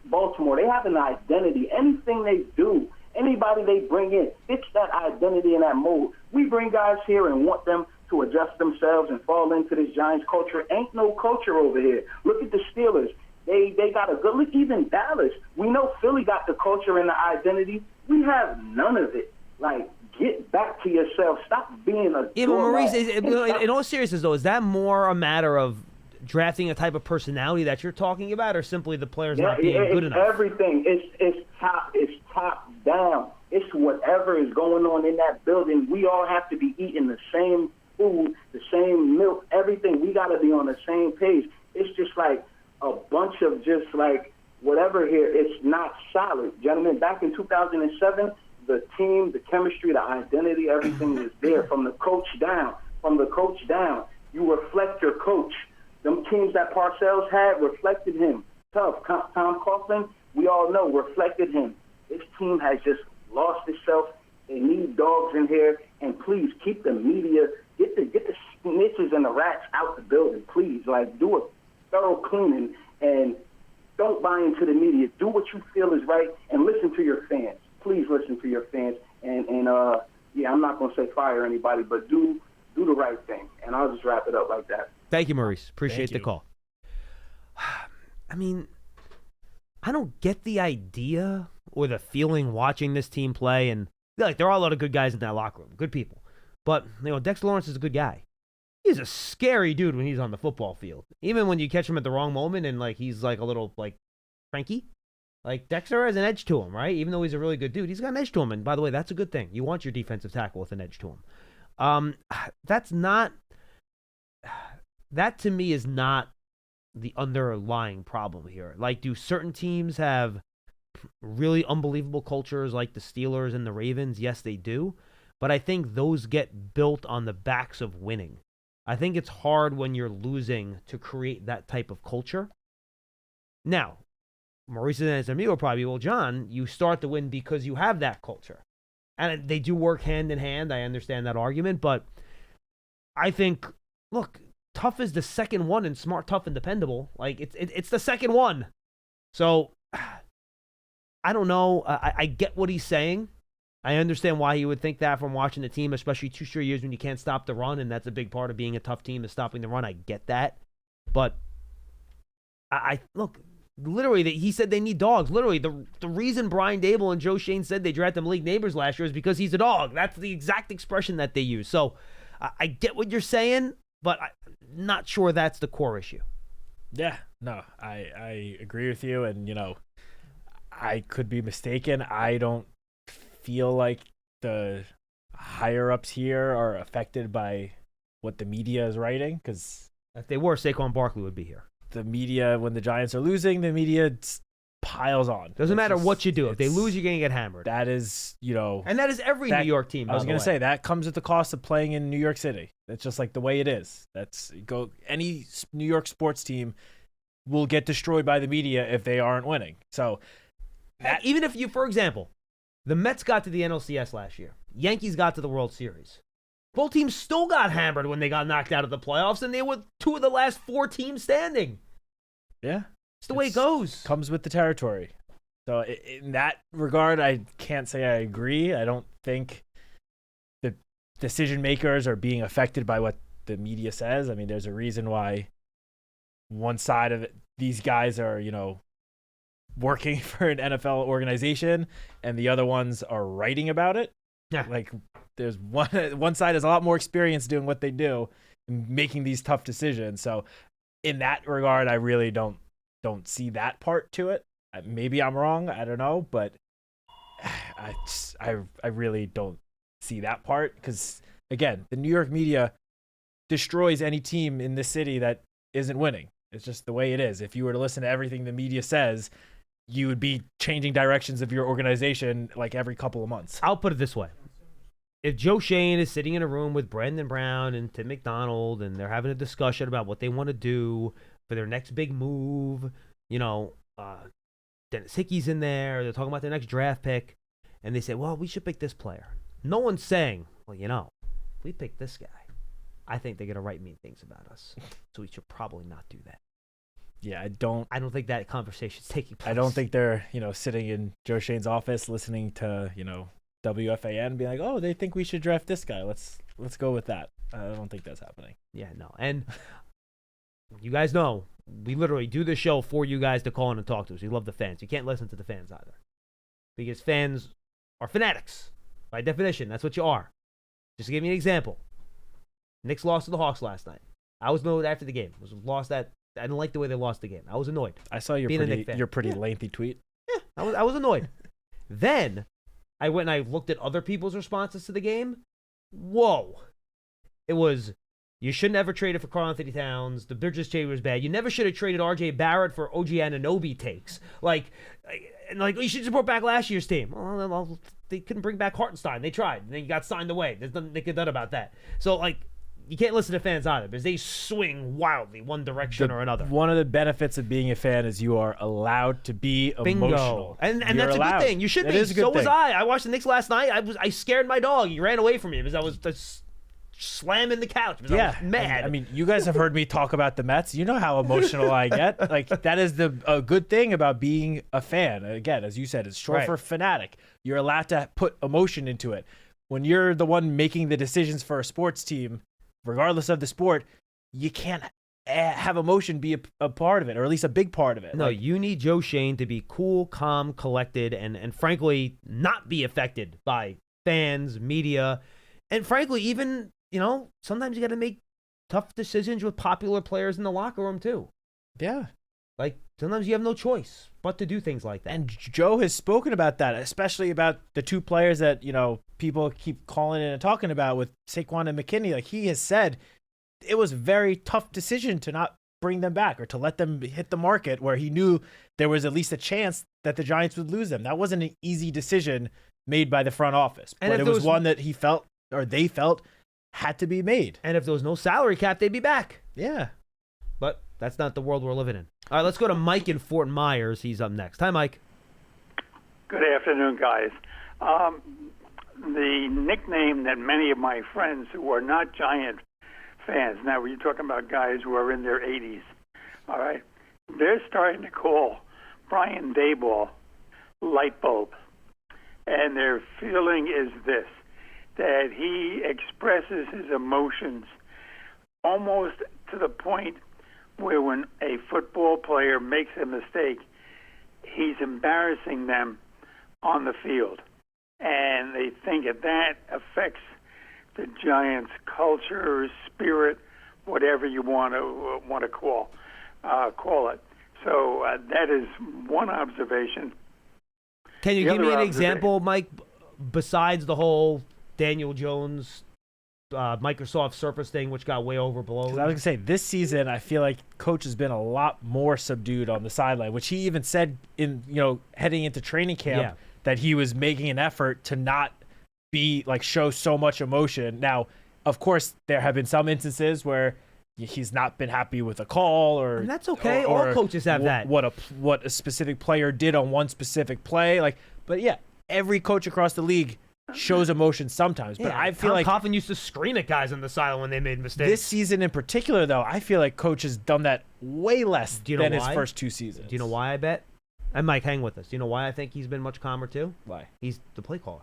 [SPEAKER 6] Baltimore. They have an identity. Anything they do, anybody they bring in, fits that identity and that mold. We bring guys here and want them to adjust themselves and fall into this Giants culture. Ain't no culture over here. Look at the Steelers. They got a good look. Even Dallas. We know Philly got the culture and the identity. We have none of it. Like, get back to yourself. Stop being a
[SPEAKER 1] Yeah, but Maurice, in all seriousness, though, is that more a matter of drafting a type of personality that you're talking about, or simply the players not being good enough?
[SPEAKER 6] Everything. It's top down. It's whatever is going on in that building. We all have to be eating the same food, the same milk, everything. We got to be on the same page. It's just like a bunch of just like whatever here. It's not solid. Gentlemen, back in 2007, the team, the chemistry, the identity, everything was there from the coach down. From the coach down, you reflect your coach. Them teams that Parcells had reflected him. Tough. Tom Coughlin, we all know, reflected him. This team has just lost itself. They need dogs in here. And please, keep the media, get the snitches and the rats out the building, please. Like, do a thorough cleaning and don't buy into the media. Do what you feel is right and listen to your fans. Please listen to your fans. And I'm not going to say fire anybody, but do the right thing. And I'll just wrap it up like that.
[SPEAKER 1] Thank you, Maurice. Appreciate the call. I mean, I don't get the idea or the feeling watching this team play. And there are a lot of good guys in that locker room, good people. But, Dexter Lawrence is a good guy. He's a scary dude when he's on the football field. Even when you catch him at the wrong moment and, he's, a little, cranky. Dexter has an edge to him, right? Even though he's a really good dude, he's got an edge to him. And, by the way, that's a good thing. You want your defensive tackle with an edge to him. That to me is not the underlying problem here. Do certain teams have really unbelievable cultures like the Steelers and the Ravens? Yes, they do. But I think those get built on the backs of winning. I think it's hard when you're losing to create that type of culture. Now, Maurice and me will probably be, well, John, you start to win because you have that culture. And they do work hand in hand. I understand that argument. But I think, look, tough is the second one in smart, tough, and dependable. It's the second one. So, I don't know. I get what he's saying. I understand why he would think that from watching the team, especially 2 straight years when you can't stop the run, and that's a big part of being a tough team is stopping the run. I get that. But, I look, literally, he said they need dogs. Literally, the reason Brian Dable and Joe Shane said they drafted Malik Neighbors last year is because he's a dog. That's the exact expression that they use. So, I get what you're saying, but I'm not sure that's the core issue.
[SPEAKER 2] Yeah, No, I agree with you, and I could be mistaken. I don't feel like the higher ups here are affected by what the media is writing, because
[SPEAKER 1] if they were, Saquon Barkley would be here.
[SPEAKER 2] The media, when the Giants are losing, the media piles on.
[SPEAKER 1] Doesn't matter what you do. If they lose, you're going to get hammered.
[SPEAKER 2] That is,
[SPEAKER 1] and that is every New York team.
[SPEAKER 2] I was going to say that comes at the cost of playing in New York City. That's just like the way it is. Any New York sports team will get destroyed by the media if they aren't winning. So
[SPEAKER 1] even if for example, the Mets got to the NLCS last year, Yankees got to the World Series. Both teams still got hammered when they got knocked out of the playoffs, and they were 2 of the last 4 teams standing.
[SPEAKER 2] Yeah.
[SPEAKER 1] It's the way it goes.
[SPEAKER 2] Comes with the territory. So in that regard, I can't say I agree. I don't think the decision makers are being affected by what the media says. I mean, there's a reason why one side of it, these guys are, working for an NFL organization, and the other ones are writing about it.
[SPEAKER 1] Yeah.
[SPEAKER 2] Like there's one side has a lot more experience doing what they do and making these tough decisions. So in that regard, I really don't see that part to it. Maybe I'm wrong. I don't know, but I really don't see that part, because again, the New York media destroys any team in this city that isn't winning. It's just the way it is. If you were to listen to everything the media says, you would be changing directions of your organization like every couple of months.
[SPEAKER 1] I'll put it this way. If Joe Shane is sitting in a room with Brandon Brown and Tim McDonald, and they're having a discussion about what they want to do for their next big move, Dennis Hickey's in there, they're talking about their next draft pick, and they say, well, we should pick this player. No one's saying, well, if we pick this guy, I think they're going to write mean things about us. So we should probably not do that.
[SPEAKER 2] Yeah, I don't
[SPEAKER 1] think that conversation's taking place.
[SPEAKER 2] I don't think they're, sitting in Joe Shane's office listening to, WFAN being like, oh, they think we should draft this guy. Let's go with that. I don't think that's happening.
[SPEAKER 1] Yeah, no. And you guys know, we literally do this show for you guys to call in and talk to us. We love the fans. You can't listen to the fans either, because fans are fanatics. By definition, that's what you are. Just to give you an example. Knicks lost to the Hawks last night. I was annoyed after the game. I didn't like the way they lost the game. I was annoyed.
[SPEAKER 2] I saw your pretty lengthy tweet.
[SPEAKER 1] Yeah, I was annoyed. Then I went and I looked at other people's responses to the game. Whoa. It was, you shouldn't ever traded for Karl Anthony Towns. The Bridges trade was bad. You never should have traded R.J. Barrett for OG Anunoby takes. You should just brought back last year's team. Well, they couldn't bring back Hartenstein. They tried. And then he got signed away. There's nothing they could have done about that. So, you can't listen to fans either, because they swing wildly one direction or another.
[SPEAKER 2] One of the benefits of being a fan is you are allowed to be emotional.
[SPEAKER 1] And that's a good thing. You should be. So was I. I watched the Knicks last night. I scared my dog. He ran away from me because I was slamming the couch because I was mad.
[SPEAKER 2] I mean, you guys have heard me talk about the Mets. You know how emotional I get. That is a good thing about being a fan. Again, as you said, it's short for fanatic. You're allowed to put emotion into it. When you're the one making the decisions for a sports team, regardless of the sport, you can't have emotion be a part of it, or at least a big part of it.
[SPEAKER 1] No, you need Joe Shane to be cool, calm, collected, and frankly, not be affected by fans, media, and frankly, even, sometimes you got to make tough decisions with popular players in the locker room too.
[SPEAKER 2] Yeah.
[SPEAKER 1] Sometimes you have no choice but to do things like that.
[SPEAKER 2] And Joe has spoken about that, especially about the 2 players that, people keep calling in and talking about with Saquon and McKinney. He has said it was a very tough decision to not bring them back or to let them hit the market where he knew there was at least a chance that the Giants would lose them. That wasn't an easy decision made by the front office, but it was one that they felt had to be made.
[SPEAKER 1] And if there was no salary cap, they'd be back.
[SPEAKER 2] Yeah.
[SPEAKER 1] But that's not the world we're living in. All right, let's go to Mike in Fort Myers. He's up next. Hi, Mike.
[SPEAKER 7] Good afternoon, guys. The nickname that many of my friends who are not Giant fans, now you're talking about guys who are in their 80s, all right, they're starting to call Brian Daboll light bulb. And their feeling is this, that he expresses his emotions almost to the point where when a football player makes a mistake, he's embarrassing them on the field. And they think that affects the Giants' culture, spirit, whatever you want to call it. So that is one observation.
[SPEAKER 1] Can you
[SPEAKER 7] The
[SPEAKER 1] give me
[SPEAKER 7] other
[SPEAKER 1] an example, Mike, besides the whole Daniel Jones, Microsoft Surface thing, which got way overblown?
[SPEAKER 2] 'Cause I was gonna say this season, I feel like coach has been a lot more subdued on the sideline, which he even said in heading into training camp that he was making an effort to not be show so much emotion. Now, of course, there have been some instances where he's not been happy with a call, or
[SPEAKER 1] and that's okay.
[SPEAKER 2] or
[SPEAKER 1] all coaches have that.
[SPEAKER 2] What a specific player did on one specific play, but yeah, every coach across the league shows emotion sometimes. But I feel
[SPEAKER 1] Tom Coughlin used to scream at guys on the sideline when they made mistakes.
[SPEAKER 2] This season in particular, though, I feel like coach has done that way less than his
[SPEAKER 1] why?
[SPEAKER 2] first 2 seasons.
[SPEAKER 1] Do you know why I bet? And Mike, hang with us. Do you know why I think he's been much calmer too?
[SPEAKER 2] Why?
[SPEAKER 1] He's the play caller.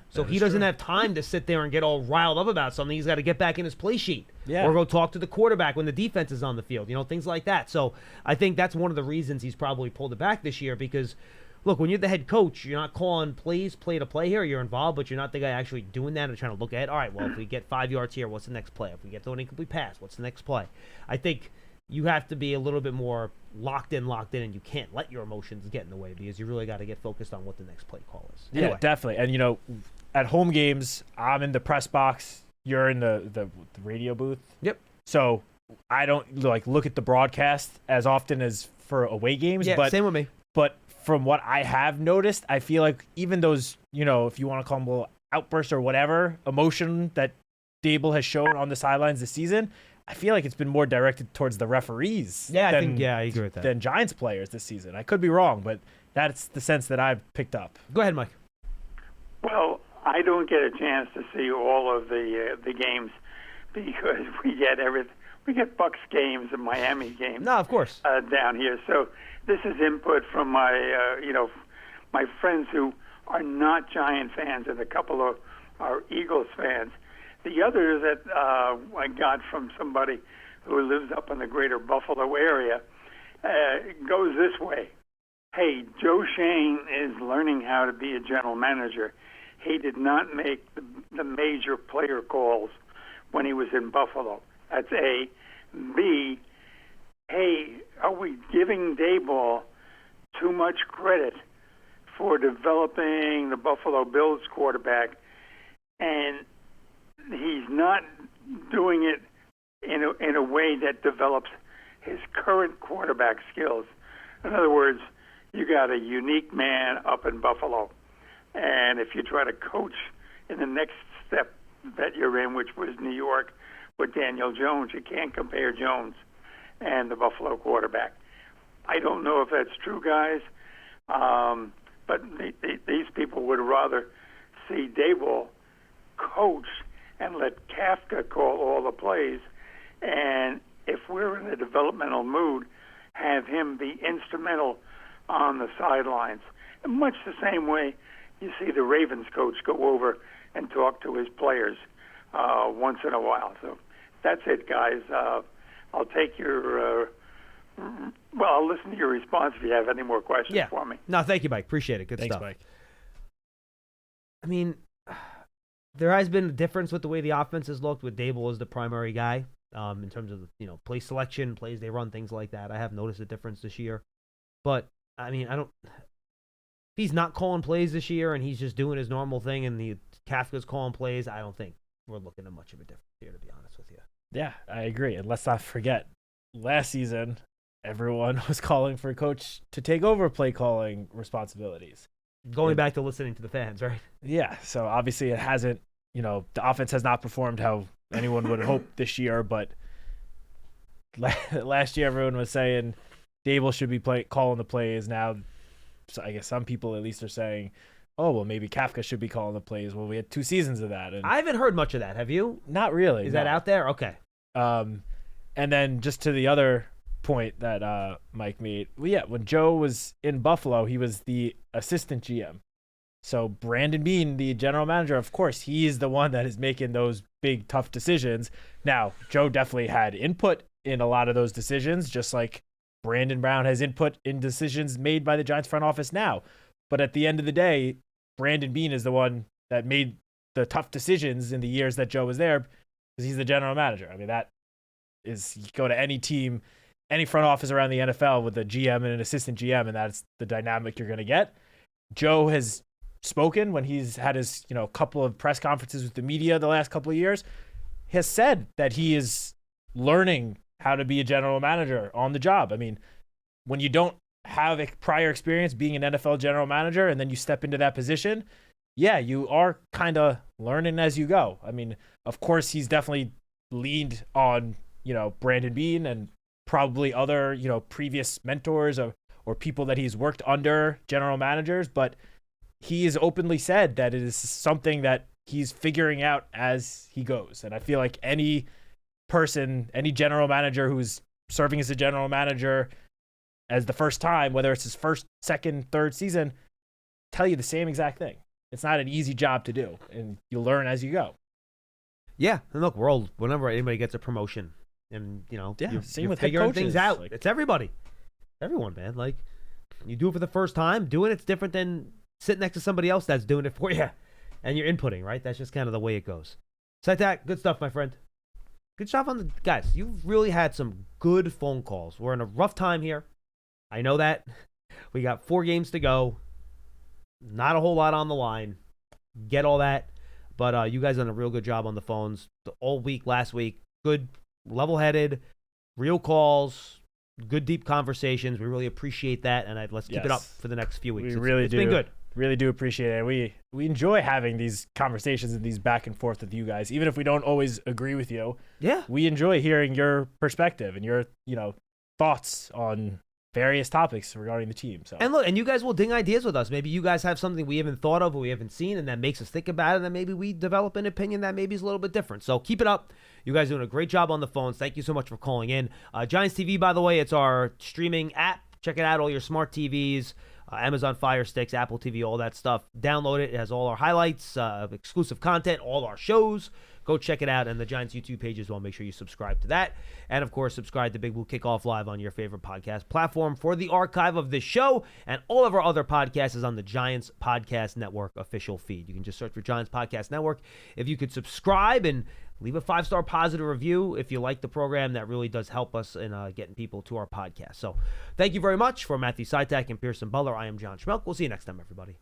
[SPEAKER 1] So he doesn't have time to sit there and get all riled up about something. He's got to get back in his play sheet.
[SPEAKER 2] Yeah.
[SPEAKER 1] Or go talk to the quarterback when the defense is on the field. Things like that. So I think that's one of the reasons he's probably pulled it back this year because, look, when you're the head coach, you're not calling plays play to play here. You're involved, but you're not the guy actually doing that and trying to look at, all right, well, if we get 5 yards here, what's the next play? If we get to an incomplete pass, what's the next play? I think you have to be a little bit more locked in, and you can't let your emotions get in the way because you really got to get focused on what the next play call is. Anyway.
[SPEAKER 2] Yeah, definitely. And, at home games, I'm in the press box. You're in the radio booth.
[SPEAKER 1] Yep.
[SPEAKER 2] So I don't look at the broadcast as often as for away games.
[SPEAKER 1] Yeah,
[SPEAKER 2] but
[SPEAKER 1] same with me.
[SPEAKER 2] But from what I have noticed, I feel like even those, if you want to call them a little outbursts or whatever, emotion that Dable has shown on the sidelines this season, I feel like it's been more directed towards the referees.
[SPEAKER 1] Yeah, I agree with that.
[SPEAKER 2] Than Giants players this season. I could be wrong, but that's the sense that I've picked up.
[SPEAKER 1] Go ahead, Mike.
[SPEAKER 7] Well, I don't get a chance to see all of the games because we get Bucks games and Miami games.
[SPEAKER 1] No, of course.
[SPEAKER 7] Down here. So this is input from my my friends who are not Giant fans and a couple of are Eagles fans. The other that I got from somebody who lives up in the greater Buffalo area goes this way. Hey, Joe Shane is learning how to be a general manager. He did not make the major player calls when he was in Buffalo. That's A. B, hey, are we giving Daboll too much credit for developing the Buffalo Bills quarterback, and he's not doing it in a way that develops his current quarterback skills? In other words, you got a unique man up in Buffalo. And if you try to coach in the next step that you're in, which was New York with Daniel Jones, you can't compare Jones and the Buffalo quarterback. I don't know if that's true, guys, but these people would rather see Daboll coach and let Kafka call all the plays. And if we're in a developmental mood, have him be instrumental on the sidelines. In much the same way you see the Ravens coach go over and talk to his players once in a while. So that's it, guys. I'll take your I'll listen to your response if you have any more questions for me.
[SPEAKER 1] No, thank you, Mike. Appreciate it. Good
[SPEAKER 2] Thanks,
[SPEAKER 1] stuff.
[SPEAKER 2] Mike.
[SPEAKER 1] I mean, there has been a difference with the way the offense has looked with Daboll as the primary guy in terms of play selection, plays they run, things like that. I have noticed a difference this year. But, I mean, if he's not calling plays this year and he's just doing his normal thing and the Kafka's calling plays, I don't think we're looking at much of a difference here, to be honest with you.
[SPEAKER 2] Yeah, I agree. And let's not forget, last season, everyone was calling for a coach to take over play calling responsibilities.
[SPEAKER 1] Going back to listening to the fans, right?
[SPEAKER 2] Yeah, so obviously it hasn't, the offense has not performed how anyone would hope this year, but last year everyone was saying Daboll should be calling the plays. Now, so I guess some people at least are saying, oh, well, maybe Kafka should be calling the plays. Well, we had 2 seasons of that. And
[SPEAKER 1] I haven't heard much of that. Have you?
[SPEAKER 2] Not really.
[SPEAKER 1] Is that out there? Okay.
[SPEAKER 2] And then just to the other point that Mike made, when Joe was in Buffalo, he was the assistant GM. So Brandon Beane, the general manager, of course, he's the one that is making those big, tough decisions. Now, Joe definitely had input in a lot of those decisions, just like Brandon Brown has input in decisions made by the Giants front office now. But at the end of the day, Brandon Beane is the one that made the tough decisions in the years that Joe was there because he's the general manager. I mean, that is, you go to any team any front office around the NFL with a GM and an assistant GM, and that's the dynamic you're going to get. Joe has spoken when he's had his, couple of press conferences with the media the last couple of years, has said that he is learning how to be a general manager on the job. I mean, when you don't have a prior experience being an NFL general manager and then you step into that position, yeah, you are kind of learning as you go. I mean, of course, he's definitely leaned on, Brandon Beane and probably other, previous mentors or people that he's worked under, general managers, but he has openly said that it is something that he's figuring out as he goes. And I feel like any person, any general manager who's serving as a general manager as the first time, whether it's his first, second, third season, tell you the same exact thing. It's not an easy job to do, and you learn as you go.
[SPEAKER 1] Yeah, and look, whenever anybody gets a promotion, and you're
[SPEAKER 2] same with
[SPEAKER 1] figuring
[SPEAKER 2] head coaches.
[SPEAKER 1] things out. It's everybody, everyone, man. Like, you do it for the first time. Doing it's different than sitting next to somebody else that's doing it for you, and you're inputting. Right? That's just kind of the way it goes. Citak, good stuff, my friend. Good job on the guys. You've really had some good phone calls. We're in a rough time here. I know that. We got 4 games to go. Not a whole lot on the line. Get all that. But you guys done a real good job on the phones all week, last week. Good, level-headed, real calls, good deep conversations. We really appreciate that, and let's keep it up for the next few weeks.
[SPEAKER 2] We really
[SPEAKER 1] it's
[SPEAKER 2] do.
[SPEAKER 1] Been good.
[SPEAKER 2] Really do appreciate it. We enjoy having these conversations and these back and forth with you guys, even if we don't always agree with you.
[SPEAKER 1] Yeah,
[SPEAKER 2] we enjoy hearing your perspective and your thoughts on various topics regarding the team. So,
[SPEAKER 1] and look, and you guys will ding ideas with us. Maybe you guys have something we haven't thought of or we haven't seen, and that makes us think about it. And then maybe we develop an opinion that maybe is a little bit different. So keep it up. You guys are doing a great job on the phones. Thank you so much for calling in. Giants TV, by the way, it's our streaming app. Check it out, all your smart TVs, Amazon Fire Sticks, Apple TV, all that stuff. Download it. It has all our highlights, exclusive content, all our shows. Go check it out, and the Giants YouTube page as well. Make sure you subscribe to that. And, of course, subscribe to Big Blue Kickoff Live on your favorite podcast platform for the archive of this show. And all of our other podcasts is on the Giants Podcast Network official feed. You can just search for Giants Podcast Network. If you could subscribe and leave a 5-star positive review if you like the program, that really does help us in getting people to our podcast. So thank you very much. For Matthew Citak and Pearson Butler, I am John Schmeelk. We'll see you next time, everybody.